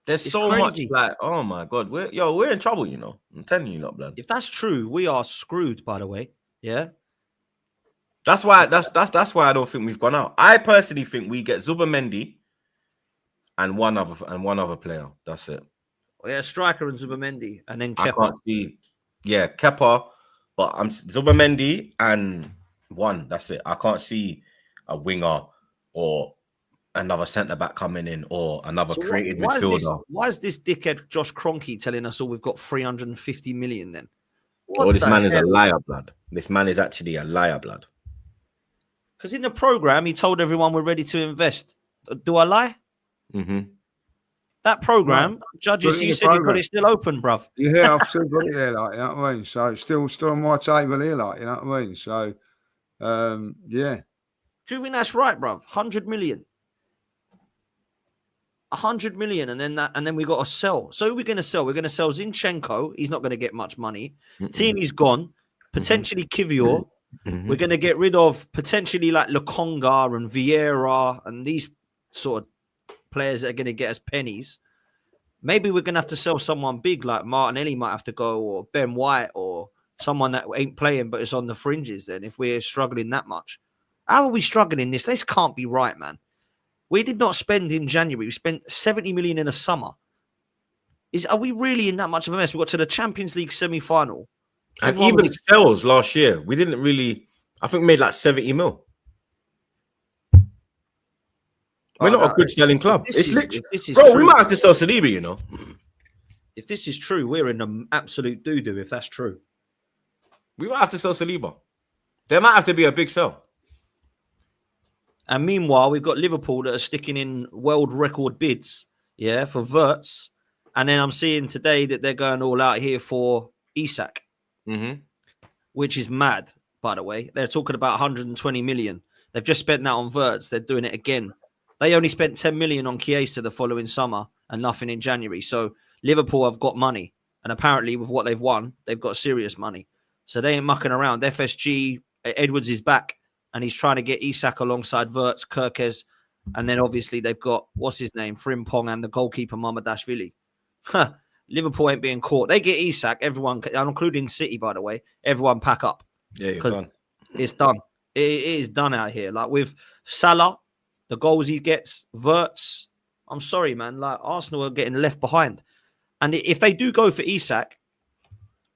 B: There's so much oh my God, we're in trouble, I'm telling you, not blood.
A: If that's true, we are screwed. By the way, yeah.
B: That's why I don't think we've gone out. I personally think we get Zubimendi and one other player. That's it.
A: Yeah, striker and Zubimendi, and then Kepa.
B: I can't see. Yeah, Kepa, but I'm Zubimendi and one. That's it. I can't see a winger or another centre back coming in or another creative midfielder.
A: Why is this dickhead Josh Kroenke telling us all we've got 350 million then?
B: This man is a liar, blood. This man is actually a liar, blood.
A: Because in the program, he told everyone we're ready to invest. Do I lie?
B: Mm-hmm.
A: That program, judges, you said you've got it still open, bruv.
C: Yeah, I've still got it here, you know what I mean? So it's still on my table here, you know what I mean? So, yeah.
A: Do you think that's right, bruv? 100 million. 100 million, and then we got to sell. So who are we going to sell? We're going to sell Zinchenko. He's not going to get much money. Tierney's gone. Potentially Kivior. We're going to get rid of potentially like Lokonga and Vieira and these sort of players that are going to get us pennies. Maybe we're going to have to sell someone big like Martinelli might have to go, or Ben White, or someone that ain't playing but is on the fringes then if we're struggling that much. How are we struggling this? This can't be right, man. We did not spend in January. We spent 70 million in the summer. Are we really in that much of a mess? We got to the Champions League semi-final.
B: And even sales last year, we didn't really, I think we made like 70 mil. We're not a good selling club. Bro, we might have to sell Saliba,
A: If this is true, we're in an absolute doo-doo if that's true.
B: We might have to sell Saliba. There might have to be a big sell.
A: And meanwhile, we've got Liverpool that are sticking in world record bids, for Wirtz. And then I'm seeing today that they're going all out here for Isak, which is mad, by the way. They're talking about 120 million. They've just spent that on Wirtz. They're doing it again. They only spent 10 million on Chiesa the following summer and nothing in January. So Liverpool have got money. And apparently with what they've won, they've got serious money. So they ain't mucking around. FSG, Edwards is back and he's trying to get Isak alongside Wirtz, Gyokeres. And then obviously they've got, what's his name, Frimpong and the goalkeeper Mamadashvili. Liverpool ain't being caught. They get Isak, everyone, including City, by the way, everyone pack up.
B: Yeah, you're done.
A: It's done. It is done out here. Like with Salah, the goals he gets, Wirtz, I'm sorry, man. Like Arsenal are getting left behind. And if they do go for Isak,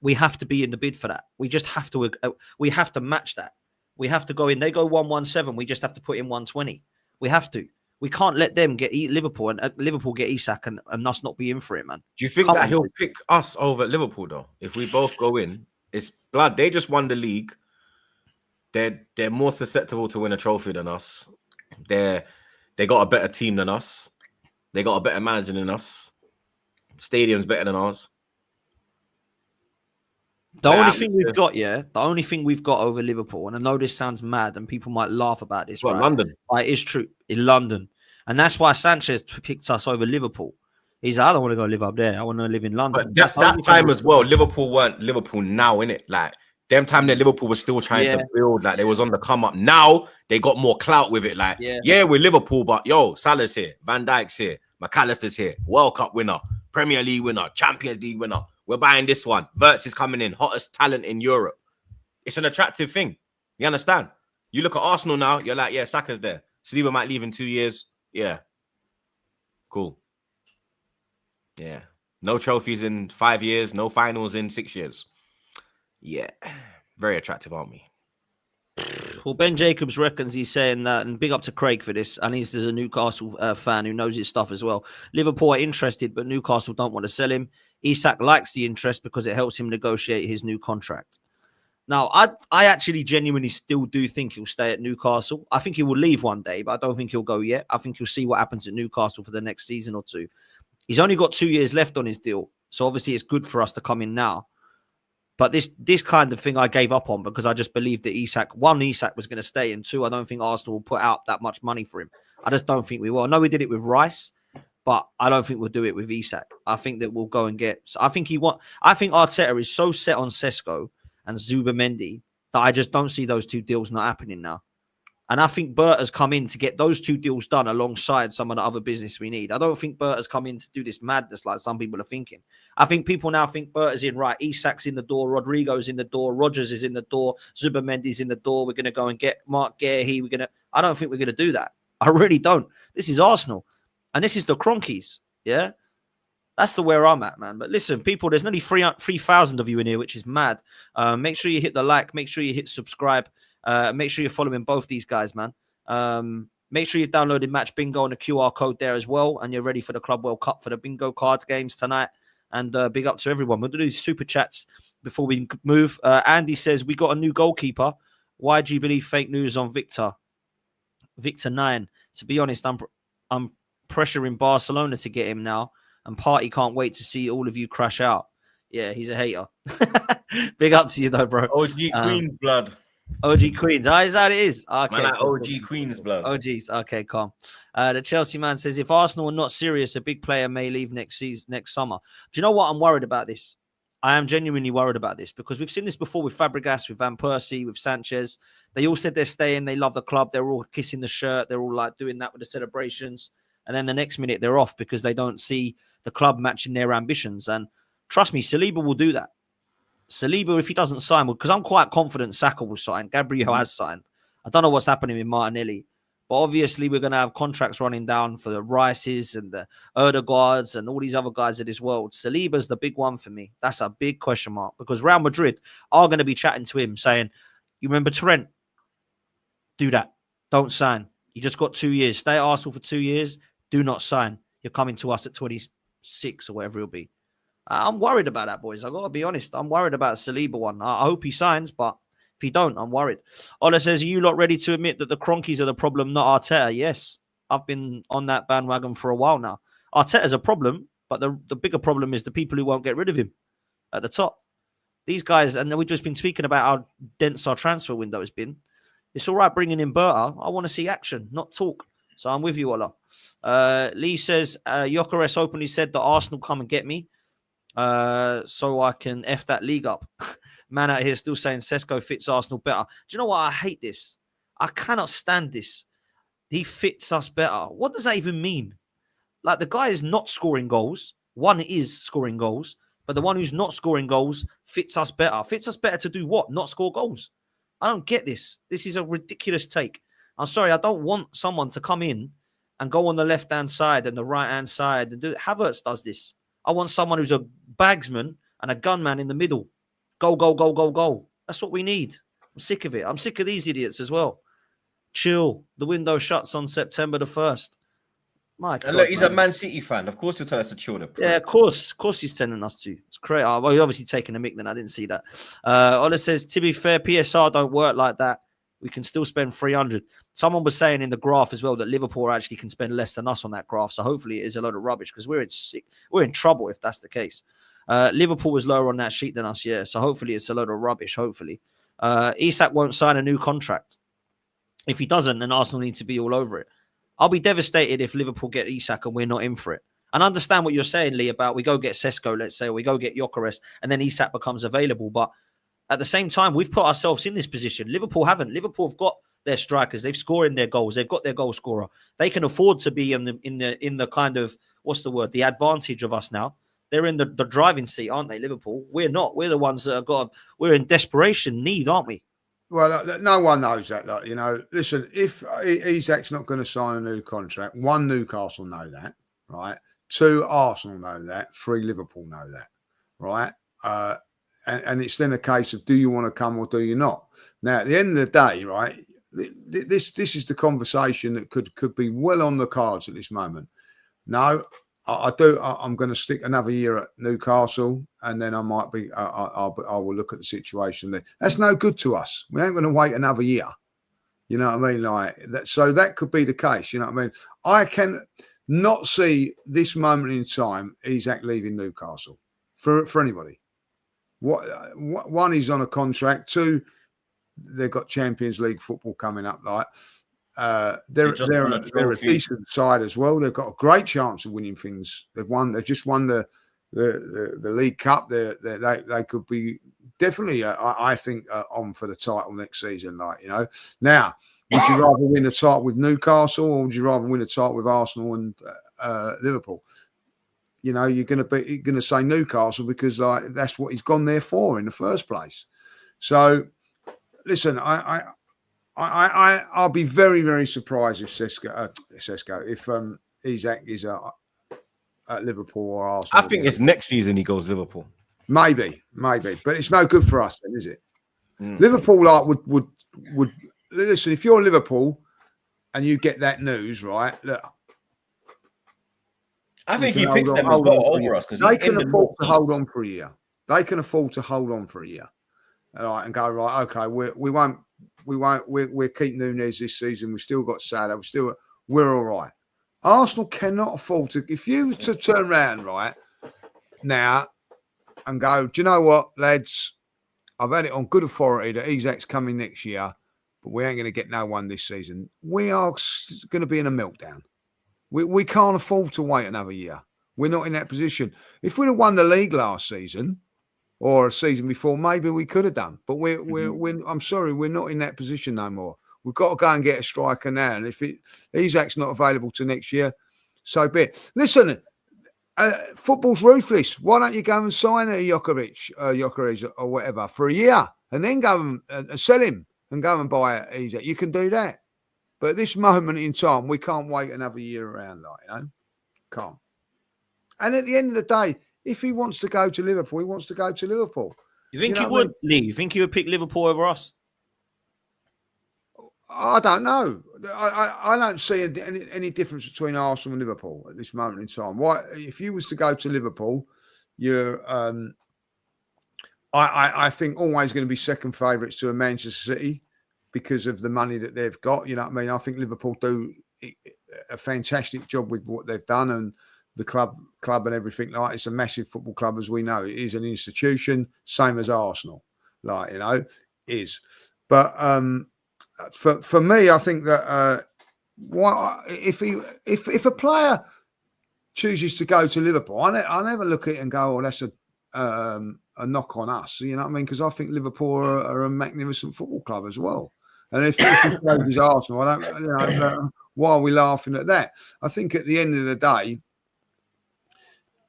A: we have to be in the bid for that. We just have to. We have to match that. We have to go in. They go 117. We just have to put in 120. We have to. We can't let them get Liverpool and Liverpool get Isak and us not be in for it, man.
B: Do you think that he'll pick us over Liverpool though? If we both go in, it's blood. They just won the league. They're more susceptible to win a trophy than us. They got a better team than us. They got a better manager than us. Stadium's better than ours.
A: The only thing we've got over Liverpool, and I know this sounds mad and people might laugh about this, right?
B: London.
A: It is true. In London. And that's why Sanchez picked us over Liverpool. He's like, I don't want to go live up there. I want to live in London.
B: But that time as well, Liverpool weren't Liverpool now, innit? Like, them time that Liverpool was still trying to build, like they was on the come up. Now they got more clout with it. Like, we're Liverpool, but yo, Salah's here, Van Dijk's here, McAllister's here, World Cup winner, Premier League winner, Champions League winner. We're buying this one. Wirtz is coming in, hottest talent in Europe. It's an attractive thing. You understand? You look at Arsenal now, you're like, yeah, Saka's there. Saliba might leave in 2 years. Yeah. Cool. Yeah. No trophies in 5 years, no finals in 6 years. Yeah. Very attractive, aren't we?
A: Well, Ben Jacobs reckons he's saying that, and big up to Craig for this, and he's a Newcastle fan who knows his stuff as well. Liverpool are interested, but Newcastle don't want to sell him. Isak likes the interest because it helps him negotiate his new contract. Now, I actually genuinely still do think he'll stay at Newcastle. I think he will leave one day, but I don't think he'll go yet. I think he'll see what happens at Newcastle for the next season or two. He's only got 2 years left on his deal, so obviously it's good for us to come in now. But this kind of thing I gave up on because I just believed that Isak was going to stay, and two, I don't think Arsenal will put out that much money for him. I just don't think we will. I know we did it with Rice, but I don't think we'll do it with Isak. I think that we'll go and get. I think Arteta is so set on Cesc and Zubimendi that I just don't see those two deals not happening now. And I think Bert has come in to get those two deals done alongside some of the other business we need. I don't think Bert has come in to do this madness like some people are thinking. I think people now think Bert is in, right, Isak's in the door, Rodrigo's in the door, Rodgers is in the door, Zubimendi's in the door. We're going to go and get Mark Guehi. I don't think we're going to do that. I really don't. This is Arsenal. And this is the Cronkies. Yeah? That's the where I'm at, man. But listen, people, there's nearly 3,000 of you in here, which is mad. Make sure you hit the like. Make sure you hit subscribe. Make sure you're following both these guys, man. Make sure you've downloaded Match Bingo and the QR code there as well. And you're ready for the Club World Cup for the bingo card games tonight. And big up to everyone. We'll do these super chats before we move. Andy says, we got a new goalkeeper. Why do you believe fake news on Victor 9? To be honest, I'm pressuring Barcelona to get him now. And Partey can't wait to see all of you crash out. Yeah, he's a hater. Big up to you, though, bro.
B: OG Queen's blood.
A: OG Queens. Is that it is? Okay.
B: Man, OG Queen's blood.
A: OGs. Okay, calm. The Chelsea man says, if Arsenal are not serious, a big player may leave next summer. Do you know what? I'm worried about this. I am genuinely worried about this because we've seen this before with Fabregas, with Van Persie, with Sanchez. They all said they're staying. They love the club. They're all kissing the shirt. They're all like doing that with the celebrations. And then the next minute they're off because they don't see the club matching their ambitions. And trust me, Saliba will do that. Saliba, if he doesn't sign, because I'm quite confident Saka will sign. Gabriel has signed. I don't know what's happening with Martinelli. But obviously, we're going to have contracts running down for the Rices and the Erdegaards and all these other guys of this world. Saliba's the big one for me. That's a big question mark because Real Madrid are going to be chatting to him saying, you remember Trent? Do that. Don't sign. You just got 2 years. Stay at Arsenal for 2 years. Do not sign. You're coming to us at 26 or whatever it'll be. I'm worried about that, boys. I've got to be honest. I'm worried about Saliba one. I hope he signs, but if If you don't, I'm worried. Ola says, are you lot ready to admit that the Cronkies are the problem, not Arteta? Yes, I've been on that bandwagon for a while now. Arteta's a problem, but the bigger problem is the people who won't get rid of him at the top. These guys, and we've just been speaking about how dense our transfer window has been. It's all right bringing in Berta. I want to see action, not talk. So I'm with you, Ola. Lee says, Gyokeres openly said that Arsenal come and get me so I can F that league up. Man out here still saying Cesc fits Arsenal better. Do you know what? I hate this. I cannot stand this. He fits us better. What does that even mean? Like, the guy is not scoring goals. One is scoring goals, but the one who's not scoring goals fits us better. Fits us better to do what? Not score goals. I don't get this. This is a ridiculous take. I'm sorry. I don't want someone to come in and go on the left-hand side and the right-hand side and do it. Havertz does this. I want someone who's a bagsman and a gunman in the middle. Go, go, go, go, go. That's what we need. I'm sick of it. I'm sick of these idiots as well. Chill. The window shuts on September the 1st. My God,
B: look, he's a Man City fan. Of course, he'll tell us to chill.
A: Yeah, of course he's telling us to. It's crazy. Well, he's obviously taking a mick then. I didn't see that. Ola says, to be fair, PSR don't work like that. We can still spend 300. Someone was saying in the graph as well that Liverpool actually can spend less than us on that graph. So hopefully it is a load of rubbish because we're in trouble if that's the case. Liverpool was lower on that sheet than us, yeah. So hopefully it's a load of rubbish, hopefully. Isak won't sign a new contract. If he doesn't, then Arsenal need to be all over it. I'll be devastated if Liverpool get Isak and we're not in for it. And I understand what you're saying, Lee, about we go get Cesc, let's say, or we go get Gyokeres, and then Isak becomes available. But at the same time, we've put ourselves in this position. Liverpool haven't. Liverpool have got their strikers. They've scored in their goals. They've got their goal scorer. They can afford to be in the kind of, what's the word, the advantage of us now. They're in the driving seat, aren't they, Liverpool? We're not. We're the ones that have got, we're in desperation need, aren't we?
C: Well, no one knows that. Like, listen, if Isak's not going to sign a new contract, one, Newcastle know that, right? Two, Arsenal know that. Three, Liverpool know that, right? And it's then a case of, do you want to come or do you not? Now, at the end of the day, right, this is the conversation that could be well on the cards at this moment. No, I do. I'm going to stick another year at Newcastle, and then I might be. I will look at the situation there. That's no good to us. We ain't going to wait another year. You know what I mean? Like that. So that could be the case. You know what I mean? I can not see this moment in time Isak leaving Newcastle for anybody. One, he's on a contract. Two, they've got Champions League football coming up. Like. They're a decent side as well. They've got a great chance of winning things. They've just won the League Cup. They could be definitely, I think, on for the title next season. Now, would you rather win the title with Newcastle or would you rather win the title with Arsenal and Liverpool? You're going to say Newcastle because that's what he's gone there for in the first place. So, listen, I'll be very, very surprised if if Isak is at Liverpool or Arsenal.
B: I think it's next season he goes Liverpool.
C: Maybe, but it's no good for us, then, is it? Liverpool would listen. If you're Liverpool and you get that news, right? Look,
B: I think he picks them as well over us because
C: they can afford to hold on for a year. They can afford to hold on for a year, right, and go right. Okay, we'll keep Nunez this season. We've still got Salah. We're all right. Arsenal cannot afford to. If you were to turn around right now and go, do you know what, lads? I've had it on good authority that Isak's coming next year, but we ain't going to get no one this season. We are going to be in a meltdown. We can't afford to wait another year. We're not in that position. If we'd have won the league last season or a season before, maybe we could have done. But I'm sorry, we're not in that position no more. We've got to go and get a striker now. And if Isak's not available to next year, so be it. Listen, football's ruthless. Why don't you go and sign a Gyokeres or whatever for a year and then go and sell him and go and buy Isak? You can do that. But at this moment in time, we can't wait another year around, Can't. And at the end of the day, if he wants to go to Liverpool, he wants to go to Liverpool.
A: You think he would, Lee? You think he would pick Liverpool over us?
C: I don't know. I don't see any difference between Arsenal and Liverpool at this moment in time. Why, if you was to go to Liverpool, you're I think always going to be second favourites to a Manchester City because of the money that they've got. You know what I mean? I think Liverpool do a fantastic job with what they've done, and the club and everything. Like, it's a massive football club, as we know. It is an institution, same as Arsenal. Like, you know, is. But for me, I think that if a player chooses to go to Liverpool, I never look at it and go, "Oh, that's a knock on us." You know what I mean? Because I think Liverpool are a magnificent football club as well. And if he goes Arsenal, I don't. You know, why are we laughing at that? I think at the end of the day,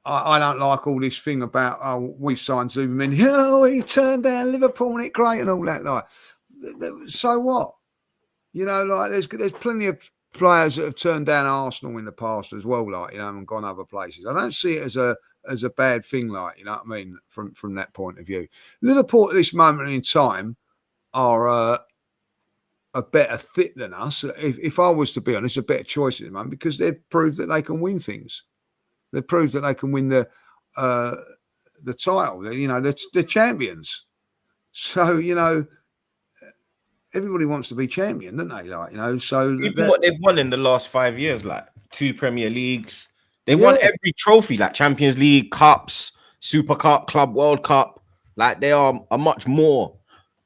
C: I don't like all this thing about, oh, we've signed Zubimendi. Oh, he turned down Liverpool and it great and all that. Like, so what? You know, like there's plenty of players that have turned down Arsenal in the past as well, like, you know, and gone other places. I don't see it as a bad thing, like, you know what I mean, from that point of view. Liverpool at this moment in time are a better fit than us. If I was to be honest, a better choice at the moment, because they've proved that they can win things. They've proved that they can win the title. You know, they're champions. So, you know, everybody wants to be champion, don't they? Like, you know, so
B: even what they've won in the last 5 years, like 2 Premier Leagues, they won every trophy, like Champions League, Cups, Super Cup, Club World Cup. Like, they are a much more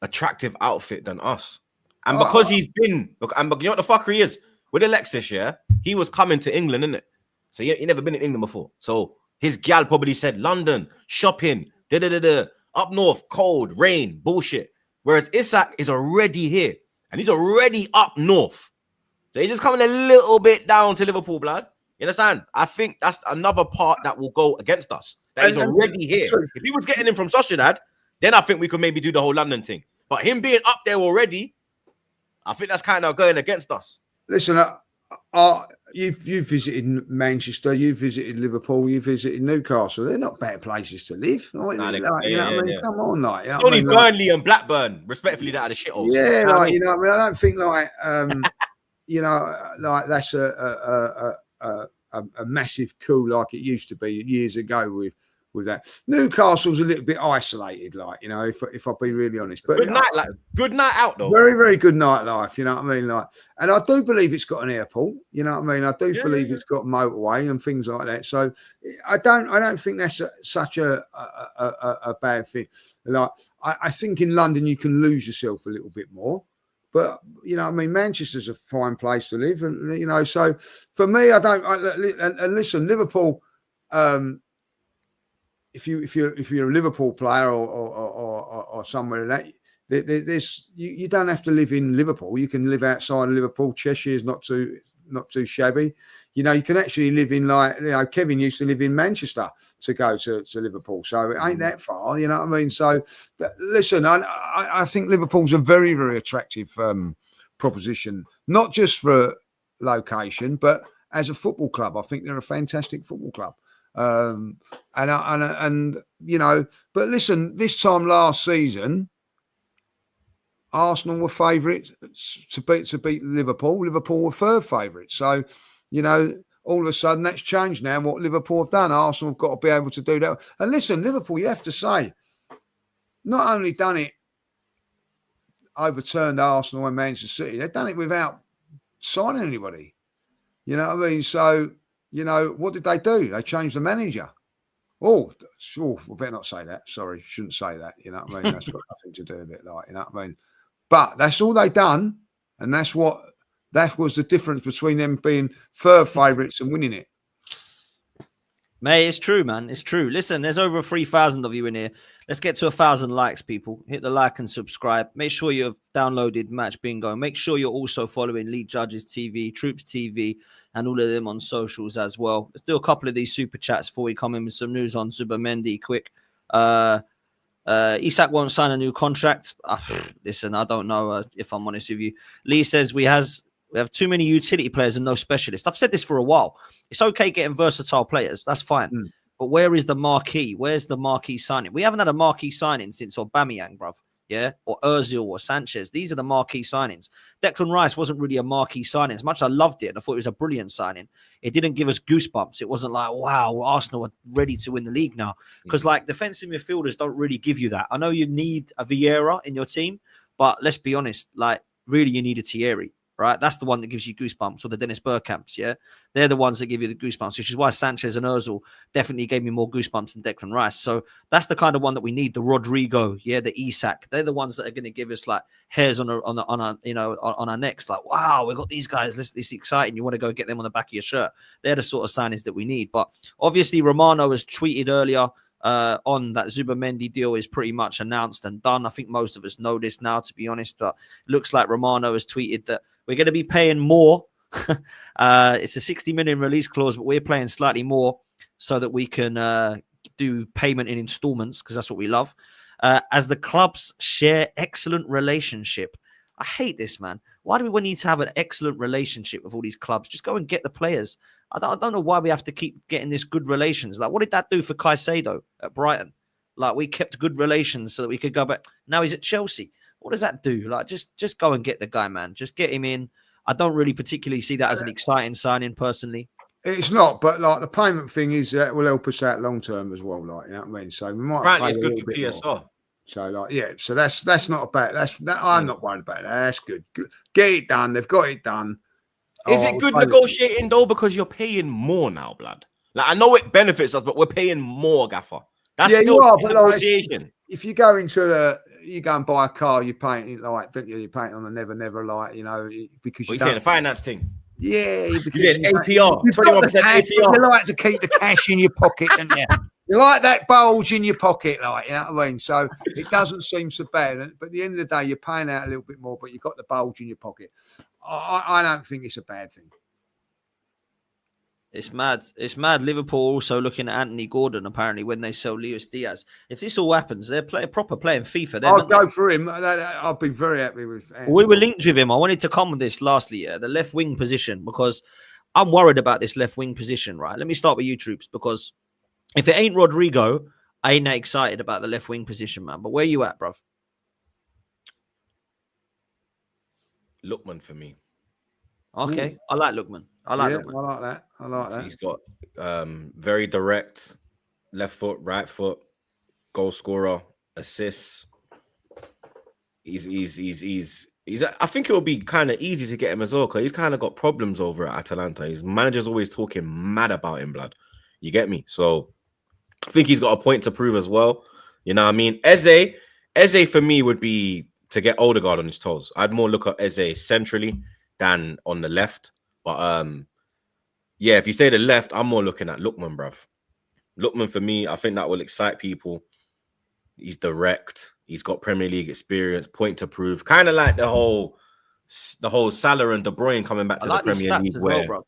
B: attractive outfit than us. And because he's been, and you know what the fucker he is with Alexis, yeah, he was coming to England, innit? So he never been in England before. So his gal probably said London, shopping, up north, cold, rain, bullshit. Whereas Isak is already here and he's already up north. So he's just coming a little bit down to Liverpool, blood. You understand? I think that's another part that will go against us. That he's already here. If he was getting him from Sociedad, then I think we could maybe do the whole London thing. But him being up there already, I think that's kind of going against us.
C: Listen, you've visited Manchester, you've visited Liverpool, you've visited Newcastle. They're not bad places to live. Come on, like, you know
B: only Burnley and Blackburn, respectfully, that are the shitholes.
C: Yeah, like, you know what I mean? I don't think like you know, like that's a massive coup like it used to be years ago with that. Newcastle's a little bit isolated, like, you know, if I'll be really honest. But
B: good night out though.
C: Very, very good nightlife, you know what I mean? Like, and I do believe it's got an airport, you know what I mean? I do believe it's got motorway and things like that. So I don't think that's such a bad thing. Like, I think in London you can lose yourself a little bit more. But, you know, I mean, Manchester's a fine place to live. And, you know, so for me, and listen, Liverpool, if you're a Liverpool player or somewhere like that, you don't have to live in Liverpool. You can live outside of Liverpool. Cheshire is not too shabby. You know, you can actually live in, like, you know, Kevin used to live in Manchester to go to Liverpool, so it ain't that far. You know what I mean? So listen, I think Liverpool's a very, very attractive proposition, not just for location, but as a football club. I think they're a fantastic football club. And you know, but listen, this time last season, Arsenal were favourites to beat Liverpool. Liverpool were third favourites. So, you know, all of a sudden that's changed now. What Liverpool have done, Arsenal have got to be able to do that. And listen, Liverpool, you have to say, not only done it, overturned Arsenal and Manchester City, they've done it without signing anybody. You know what I mean? So, you know, what did they do? They changed the manager. Oh, we better not say that. Sorry, shouldn't say that. You know what I mean? That's got nothing to do with it, like, you know what I mean? But that's all they done, and that was the difference between them being third favourites and winning it.
A: Mate, it's true, man. It's true. Listen, there's over 3,000 of you in here. Let's get to 1,000 likes, people. Hit the like and subscribe. Make sure you've downloaded Match Bingo. Make sure you're also following Lead Judges TV, Troops TV, and all of them on socials as well. Let's do a couple of these super chats before we come in with some news on Zubimendi quick. Isak won't sign a new contract. Listen, I don't know if I'm honest with you. Lee says we have too many utility players and no specialists. I've said this for a while. It's okay getting versatile players. That's fine. But where is the marquee? Where's the marquee signing? We haven't had a marquee signing since Aubameyang, bruv. yeah, or Ozil or Sanchez. These are the marquee signings. Declan Rice wasn't really a marquee signing. As much as I loved it and I thought it was a brilliant signing, it didn't give us goosebumps. It wasn't like, wow, Arsenal are ready to win the league now. Because like defensive midfielders don't really give you that. I know you need a Vieira in your team, but let's be honest, like really you need a Thierry. Right, that's the one that gives you goosebumps, or the Dennis Bergkamps. Yeah, they're the ones that give you the goosebumps, which is why Sanchez and Ozil definitely gave me more goosebumps than Declan Rice. So that's the kind of one that we need. The Rodrigo, yeah, the Isak. They're the ones that are going to give us like hairs on our necks. Like, wow, we got these guys. This is exciting. You want to go get them on the back of your shirt. They're the sort of signings that we need. But obviously, Romano has tweeted earlier on that Zubimendi deal is pretty much announced and done. I think most of us know this now, to be honest. But it looks like Romano has tweeted that we're going to be paying more. It's a 60 million release clause, but we're paying slightly more so that we can do payment in installments, because that's what we love. As the clubs share excellent relationship. I hate this, man. Why do we need to have an excellent relationship with all these clubs? Just go and get the players. I don't know why we have to keep getting this good relations. Like, what did that do for Caicedo at Brighton? Like, we kept good relations so that we could go back. Now he's at Chelsea. What does that do? Like, just go and get the guy, man. Just get him in. I don't really particularly see that as an exciting signing, personally.
C: It's not, but like the payment thing is that will help us out long term as well. Like, you know what I mean? So we might
B: Apparently,
C: pay
B: it's
C: a
B: good
C: little
B: for
C: bit
B: PSR.
C: more. So like, yeah. So that's not a bad. I'm not worried about that. That's good. Get it done. They've got it done.
B: Is it good negotiating though? Because you're paying more now, blood. Like, I know it benefits us, but we're paying more, Gaffer. That's still
C: you are, but
B: negotiation.
C: Like, if you go into you go and buy a car, you're paying it like, don't you? You're paying it on the never, like, you know, because
B: What you saying, the finance thing?
C: Yeah, because
B: you APR, 21% APR.
C: You like to keep the cash in your pocket, don't you? You like that bulge in your pocket, like, you know what I mean? So it doesn't seem so bad. But at the end of the day, you're paying out a little bit more, but you've got the bulge in your pocket. I don't think it's a bad thing.
A: It's mad. It's mad. Liverpool also looking at Anthony Gordon, apparently, when they sell Luis Diaz. If this all happens, they're proper playing FIFA.
C: I'll go for him. I'll be very happy with Anthony.
A: We were linked with him. I wanted to come with this lastly, the left wing position, because I'm worried about this left wing position, right? Let me start with you, Troops, because if it ain't Rodrigo, I ain't that excited about the left wing position, man. But where you at, bruv?
B: Lookman for me.
A: Okay, I like Lookman. I like
C: that. I like that.
B: He's got very direct left foot, right foot, goal scorer, assists. He's I think it will be kind of easy to get him as well, because he's kind of got problems over at Atalanta. His manager's always talking mad about him, blood. You get me? So I think he's got a point to prove as well. You know what I mean? Eze for me would be to get Odegaard on his toes. I'd more look at Eze centrally than on the left. But yeah, if you say the left, I'm more looking at Lookman, bruv. Lookman for me, I think that will excite people. He's direct. He's got Premier League experience, point to prove. Kind of like the whole Salah and De Bruyne coming back to the Premier League. Where,
A: bro.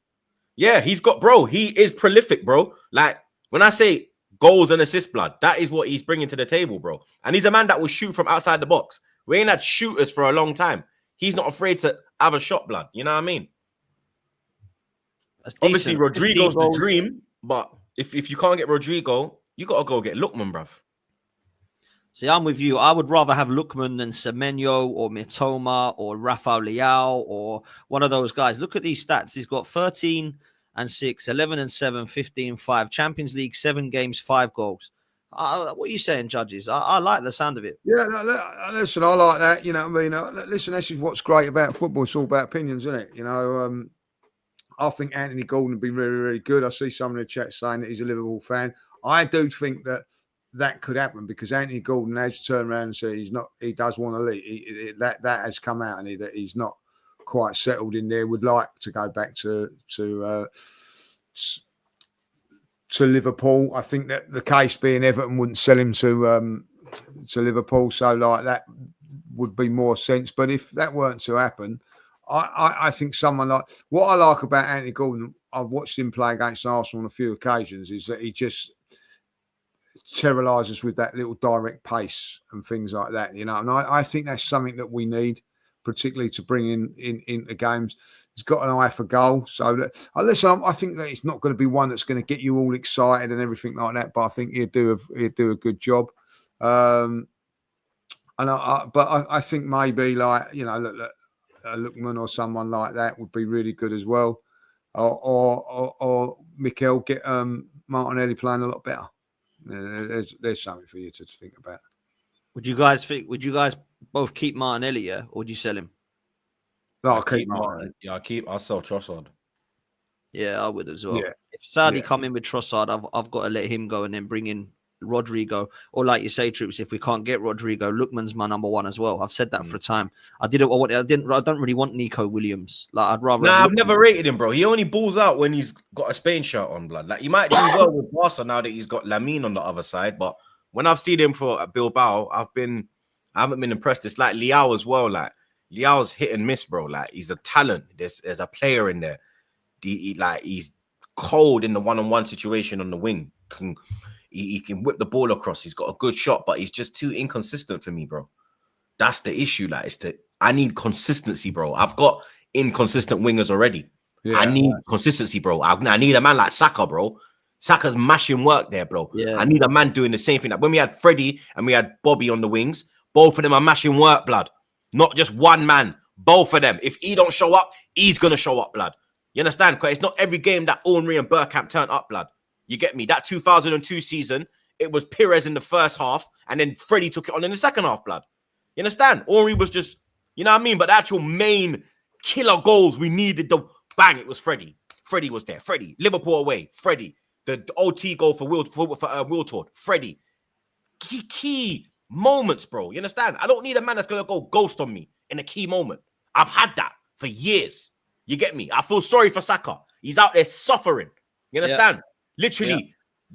B: Yeah, he is prolific, bro. Like, when I say goals and assist, blood, that is what he's bringing to the table, bro. And he's a man that will shoot from outside the box. We ain't had shooters for a long time. He's not afraid to have a shot, blood. You know what I mean? Obviously, Rodrigo's the dream, but if you can't get Rodrigo, you got to go get Lookman, bruv.
A: See, I'm with you. I would rather have Lookman than Semenyo or Mitoma or Rafael Leao or one of those guys. Look at these stats. He's got 13 and 6, 11 and 7, 15, 5. Champions League, 7 games, 5 goals. What are you saying, judges? I like the sound of it.
C: Yeah, listen, I like that. You know what I mean? Listen, this is what's great about football. It's all about opinions, isn't it? You know, I think Anthony Gordon would be really, really good. I see some in the chat saying that he's a Liverpool fan. I do think that could happen, because Anthony Gordon has turned around and said he does want to leave. That has come out, and that he's not quite settled in there. Would like to go back to Liverpool. I think that the case being Everton wouldn't sell him to Liverpool, so like that would be more sense. But if that weren't to happen, I think someone like, what I like about Anthony Gordon, I've watched him play against Arsenal on a few occasions, is that he just terrorizes with that little direct pace and things like that, you know. And I think that's something that we need, particularly to bring into games. He's got an eye for goal. So listen, I think that it's not going to be one that's going to get you all excited and everything like that, but I think he'll do a good job. But I think maybe like, you know, Lookman or someone like that would be really good as well. Or Mikel get Martinelli playing a lot better. There's something for you to think about.
A: Would you guys both keep Martinelli, yeah, or would you sell him?
C: No, I'll keep Martinelli.
B: Yeah, I'll sell Trossard.
A: Yeah, I would as well.
C: Yeah.
A: If Saudi come in with Trossard, I've got to let him go and then bring in Rodrigo. Or like you say, Troops, if we can't get Rodrigo, Lookman's my number one as well. I've said that for a time. I don't really want Nico Williams. Like I'd rather.
B: Nah, I've never rated him, bro. He only balls out when he's got a Spain shirt on, blood. Like he might do well with Barca now that he's got Lamine on the other side, but when I've seen him for Bilbao, I haven't been impressed. It's like Leao as well. Like Leao's hit and miss, bro. Like he's a talent. There's a player in there. He's cold in the one-on-one situation on the wing. He can whip the ball across. He's got a good shot, but he's just too inconsistent for me, bro. That's the issue. Like I need consistency, bro. I've got inconsistent wingers already. Yeah, I need consistency, bro. I need a man like Saka, bro. Saka's mashing work there, bro. Yeah. I need a man doing the same thing. Like when we had Freddie and we had Bobby on the wings, both of them are mashing work, blood. Not just one man. Both of them. If he don't show up, he's gonna show up, blood. You understand? Because it's not every game that Henry and Bergkamp turn up, blood. You get me? That 2002 season, it was Pires in the first half, and then Freddie took it on in the second half, blood. You understand? Henry was just, you know what I mean? But the actual main killer goals we needed, it was Freddie. Freddie was there. Freddie. Liverpool away. Freddie. The OT goal for Wiltord. Freddie. Key moments, bro. You understand? I don't need a man that's going to go ghost on me in a key moment. I've had that for years. You get me? I feel sorry for Saka. He's out there suffering. You understand? Yeah. Literally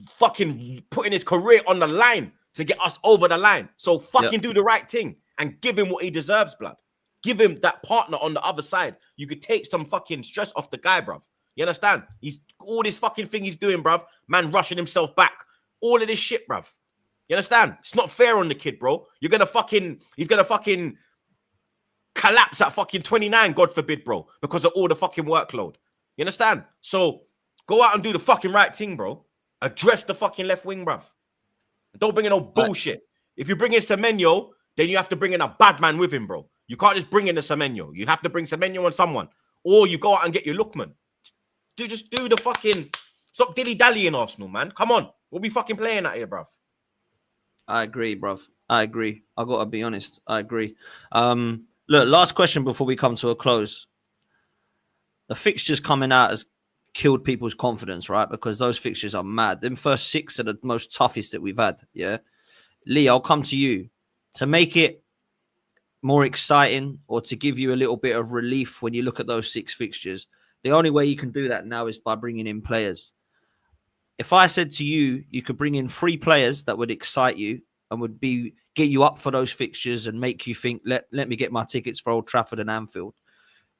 B: fucking putting his career on the line to get us over the line. So fucking do the right thing and give him what he deserves, blood. Give him that partner on the other side. You could take some fucking stress off the guy, bruv. You understand? He's all this fucking thing he's doing, bruv. Man rushing himself back. All of this shit, bruv. You understand? It's not fair on the kid, bro. He's gonna fucking collapse at fucking 29, God forbid, bro, because of all the fucking workload. You understand? So go out and do the fucking right thing, bro. Address the fucking left wing, bruv. Don't bring in no bullshit. If you bring in Semenyo, then you have to bring in a bad man with him, bro. You can't just bring in a Semenyo. You have to bring Semenyo and someone. Or you go out and get your Lookman. Just do the fucking... Stop dilly-dallying, Arsenal, man. Come on. We'll be fucking playing at here, bruv.
A: I agree, bruv. I agree. I got to be honest. I agree. Look, last question before we come to a close. The fixtures coming out has killed people's confidence, right? Because those fixtures are mad. Them first 6 are the most toughest that we've had, yeah? Lee, I'll come to you. To make it more exciting or to give you a little bit of relief when you look at those 6 fixtures, the only way you can do that now is by bringing in players. If I said to you, you could bring in 3 players that would excite you and would get you up for those fixtures and make you think, let me get my tickets for Old Trafford and Anfield,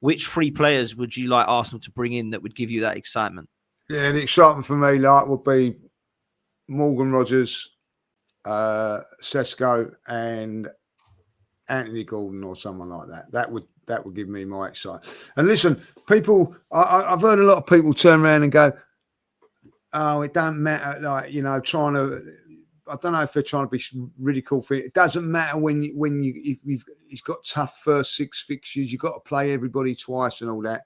A: which 3 players would you like Arsenal to bring in that would give you that excitement?
C: Yeah, the excitement for me would be Morgan Rogers, Cesc and Anthony Gordon or someone like that. That would give me my excitement. And listen, people, I've heard a lot of people turn around and go, "Oh, it don't matter." Like, you know, trying to. I don't know if they're trying to be really cool for it. It doesn't matter he's got tough first 6 fixtures. You've got to play everybody twice and all that.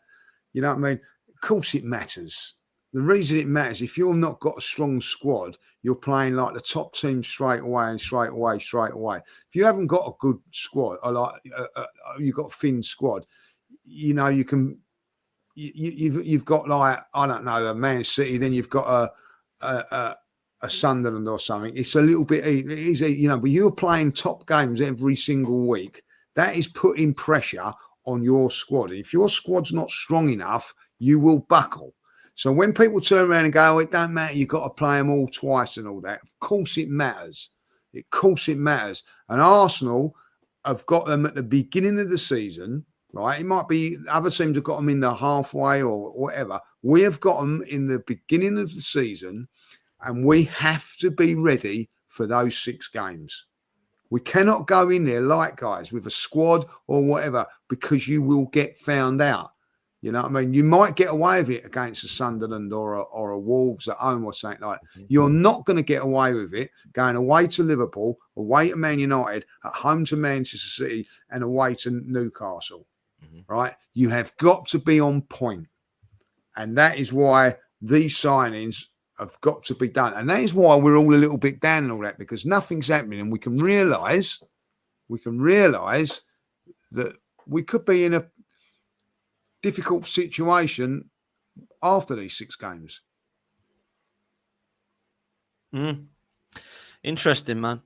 C: You know what I mean? Of course it matters. The reason it matters, if you've not got a strong squad, you're playing like the top team straight away. If you haven't got a good squad, or like you've got a thin squad, you know, you've got like, I don't know, a Man City, then you've got a Sunderland or something. It's a little bit easy, you know, but you're playing top games every single week. That is putting pressure on your squad. If your squad's not strong enough, you will buckle. So when people turn around and go, "Oh, it don't matter, you've got to play them all twice and all that," of course it matters. Of course it matters. And Arsenal have got them at the beginning of the season, right? It might be other teams have got them in the halfway or whatever. We have got them in the beginning of the season, and we have to be ready for those 6 games. We cannot go in there like guys with a squad or whatever, because you will get found out. You know what I mean? You might get away with it against a Sunderland or a Wolves at home or something like that. You're not going to get away with it going away to Liverpool, away to Man United, at home to Manchester City, and away to Newcastle, right? You have got to be on point. And that is why these signings have got to be done. And that is why we're all a little bit down and all that, because nothing's happening. And we can realise that we could be in a difficult situation after these 6 games.
A: Interesting, man.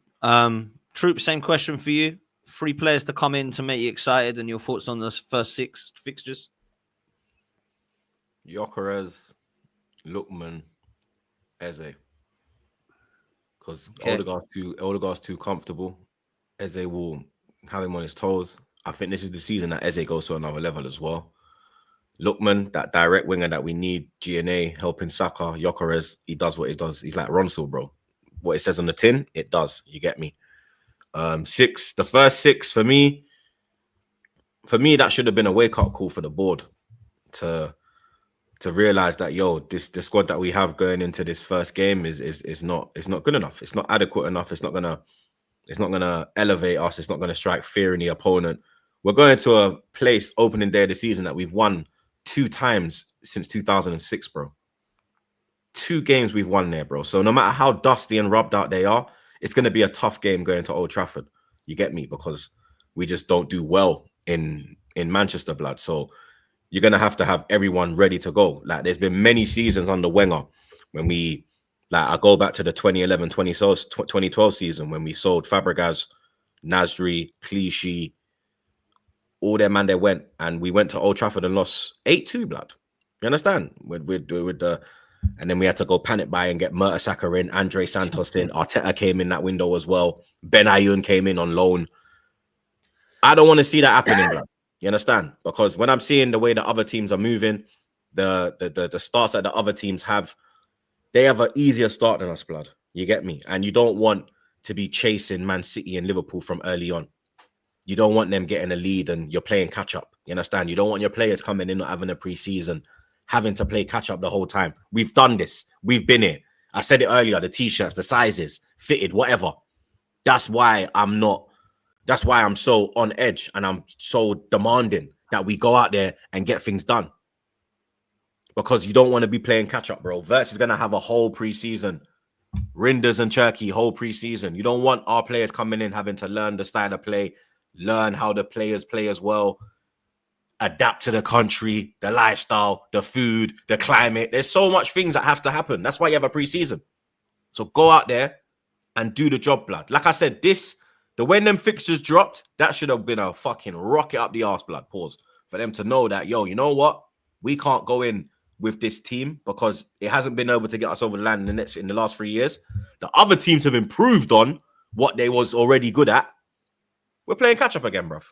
A: Troop, same question for you. 3 players to come in to make you excited, and your thoughts on the first 6 fixtures.
B: Gyokeres, Lookman, Eze. Because Odegaard's too comfortable. Eze will have him on his toes. I think this is the season that Eze goes to another level as well. Lookman, that direct winger that we need, GNA, helping Saka. Gyokeres, he does what he does. He's like Ronsil, bro. What it says on the tin, it does. You get me? 6, the first 6 for me, that should have been a wake-up call for the board to realize that, the squad that we have going into this first game is not good enough. It's not adequate enough. It's not gonna elevate us. It's not gonna strike fear in the opponent. We're going to a place opening day of the season that we've won 2 times since 2006, bro. 2 games we've won there, bro. So no matter how dusty and rubbed out they are, it's going to be a tough game going to Old Trafford. You get me? Because we just don't do well in Manchester, blood. So you're going to have everyone ready to go. Like, there's been many seasons under Wenger when I go back to the 2011-2012 season when we sold Fabregas, Nasri, Clichy, all their man, they went, and we went to Old Trafford and lost 8-2, blood. You understand? And then we had to go panic buy and get Mertesacker in, Andre Santos in, Arteta came in that window as well. Ben Ayoun came in on loan. I don't want to see that happening, blood. You understand? Because when I'm seeing the way the other teams are moving, the starts that the other teams have, they have an easier start than us, blood. You get me? And you don't want to be chasing Man City and Liverpool from early on. You don't want them getting a lead and you're playing catch up. You understand? You don't want your players coming in not having a pre-season, having to play catch up the whole time. We've done this. We've been here. I said it earlier, the t-shirts, the sizes, fitted, whatever. That's why I'm so on edge and I'm so demanding that we go out there and get things done. Because you don't want to be playing catch up, bro. Verts is going to have a whole pre-season. Rinders and Cherky, whole pre-season. You don't want our players coming in having to learn the style of play, learn how the players play as well, adapt to the country, the lifestyle, the food, the climate. There's so much things that have to happen. That's why you have a pre-season. So go out there and do the job, blood. Like I said, when them fixtures dropped, that should have been a fucking rocket up the arse, blood. Pause. For them to know that, you know what? We can't go in with this team because it hasn't been able to get us over the line in the last 3 years. The other teams have improved on what they was already good at. We're playing catch up again, bruv.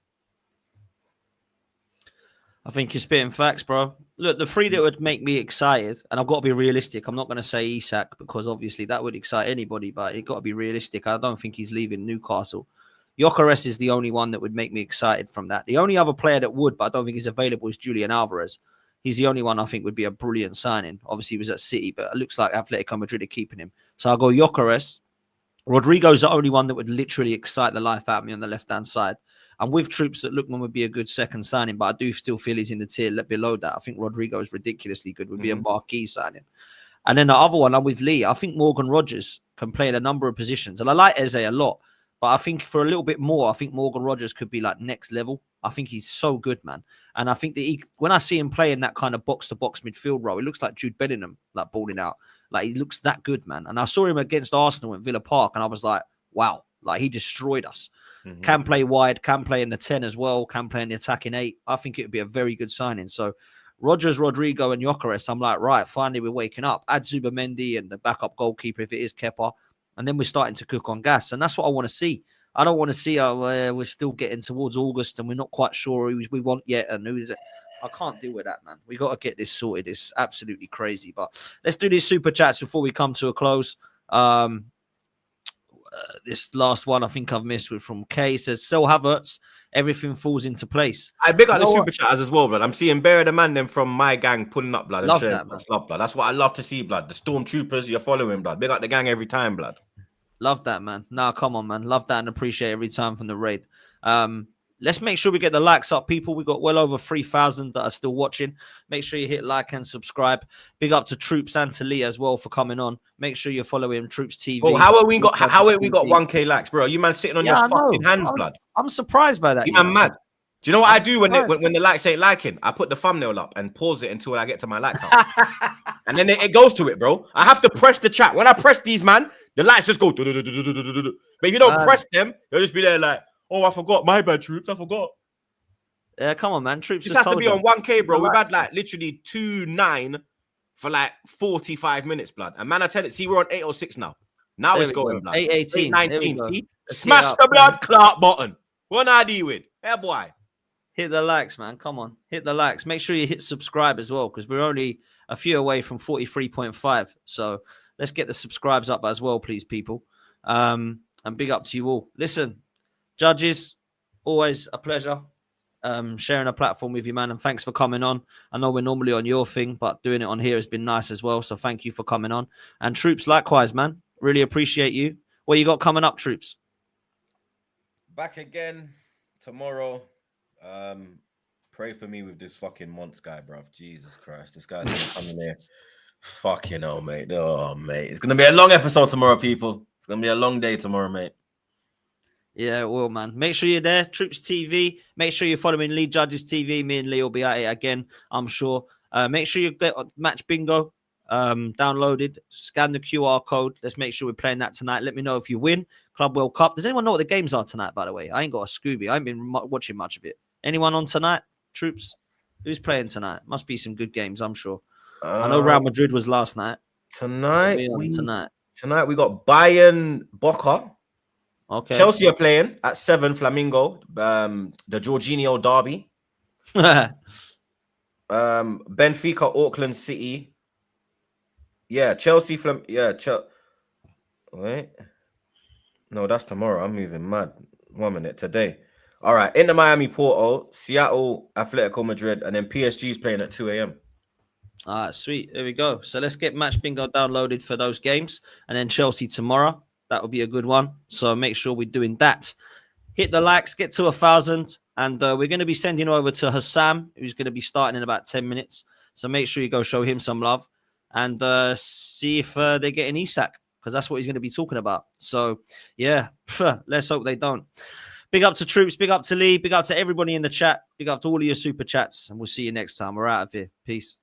A: I think you're spitting facts, bro. Look, the 3 that would make me excited, and I've got to be realistic. I'm not going to say Isak because obviously that would excite anybody, but you've got to be realistic. I don't think he's leaving Newcastle. Gyokeres is the only one that would make me excited from that. The only other player that would, but I don't think he's available, is Julian Alvarez. He's the only one I think would be a brilliant signing. Obviously, he was at City, but it looks like Atletico Madrid are keeping him. So I'll go Gyokeres. Rodrigo's the only one that would literally excite the life out of me on the left-hand side. And with troops that Lookman would be a good second signing, but I do still feel he's in the tier below that. I think Rodrigo is ridiculously good, would be a marquee signing. And then the other one, I'm with Lee. I think Morgan Rogers can play in a number of positions. And I like Eze a lot, but I think for a little bit more, I think Morgan Rogers could be like next level. I think he's so good, man. And I think that when I see him play in that kind of box-to-box midfield role, it looks like Jude Bellingham, like balling out. Like, he looks that good, man. And I saw him against Arsenal at Villa Park, and I was like, wow, like, he destroyed us. Can play wide, can play in the 10 as well, can play in the attacking 8. I think it would be a very good signing. So Rogers, Rodrigo, and Gyokeres, I'm like, right, finally we're waking up. Add Zubimendi and the backup goalkeeper if it is Kepa, and then we're starting to cook on gas. And that's what I want to see. I don't want to see we're still getting towards August and we're not quite sure who we want yet and who is it. I can't deal with that, man. We got to get this sorted. It's absolutely crazy. But let's do these super chats before we come to a close. This last one I think I've missed with from Kay. Says, sell Havertz everything falls into place.
B: I big up
A: You
B: the
A: know
B: super
A: what?
B: chatters as well, blood. I'm seeing Bear the man them from my gang pulling up, blood. And
A: Love
B: sharing
A: that, man.
B: stuff, blood. That's what I love to see, blood. The stormtroopers, you're following, blood. Big up the gang every time, blood.
A: Love that, man. Nah, come on, man. Love that and appreciate every time from the raid. Let's make sure we get the likes up, people. We got well over 3,000 that are still watching. Make sure you hit like and subscribe. Big up to Troops and to Lee as well for coming on. Make sure you're following Troops TV.
B: Oh, how have we got 1K likes, bro? You man sitting on your fucking hands, blood.
A: I'm surprised by that.
B: You man mad. Do you know what I do when the likes ain't liking? I put the thumbnail up and pause it until I get to my like count. And then it goes to it, bro. I have to press the chat. When I press these, man, the likes just go. But if you don't press them, they'll just be there like, oh, I forgot. My bad, Troops. I forgot.
A: Yeah, come on, man. Troops
B: just has to be on 1K, bro. We've had like literally 2.9 for like 45 minutes, blood. And man, I tell it, see, we're on 806 now. Now it's going, blood.
A: 818.
B: 819. See? Smash the blood clot button. What I do with? Hey, boy.
A: Hit the likes, man. Come on. Hit the likes. Make sure you hit subscribe as well, because we're only a few away from 43.5. So let's get the subscribes up as well, please, people. And big up to you all. Listen, judges, always a pleasure sharing a platform with you, man. And thanks for coming on. I know we're normally on your thing, but doing it on here has been nice as well. So thank you for coming on. And Troops, likewise, man. Really appreciate you. What you got coming up, Troops?
B: Back again tomorrow. Pray for me with this fucking Monts guy, bruv. Jesus Christ. This guy's coming here. Fucking hell, mate. Oh, mate. It's going to be a long episode tomorrow, people. It's going to be a long day tomorrow, mate.
A: Yeah, it will, man. Make sure you're there. Troops TV. Make sure you're following Lee Judges TV. Me and Lee will be at it again, I'm sure. Make sure you get Match Bingo downloaded. Scan the QR code. Let's make sure we're playing that tonight. Let me know if you win. Club World Cup. Does anyone know what the games are tonight, by the way? I ain't got a Scooby. I ain't been watching much of it. Anyone on tonight? Troops? Who's playing tonight? Must be some good games, I'm sure. I know Real Madrid was last night.
B: Tonight we got Bayern Boca.
A: Okay.
B: Chelsea are playing at 7, Flamingo. The Jorginho derby. Benfica, Auckland City. Yeah, Chelsea. Wait. No, that's tomorrow. I'm moving mad. 1 minute today. All right. Inter Miami, Porto, Seattle, Atletico Madrid, and then PSG is playing at 2 a.m.
A: All right, sweet. There we go. So let's get Match Bingo downloaded for those games. And then Chelsea tomorrow. That will be a good one. So make sure we're doing that. Hit the likes, get to 1,000. And we're going to be sending over to Hassam, who's going to be starting in about 10 minutes. So make sure you go show him some love. And see if they're getting Isak, because that's what he's going to be talking about. So, yeah, let's hope they don't. Big up to Troops, big up to Lee, big up to everybody in the chat, big up to all of your super chats, and we'll see you next time. We're out of here. Peace.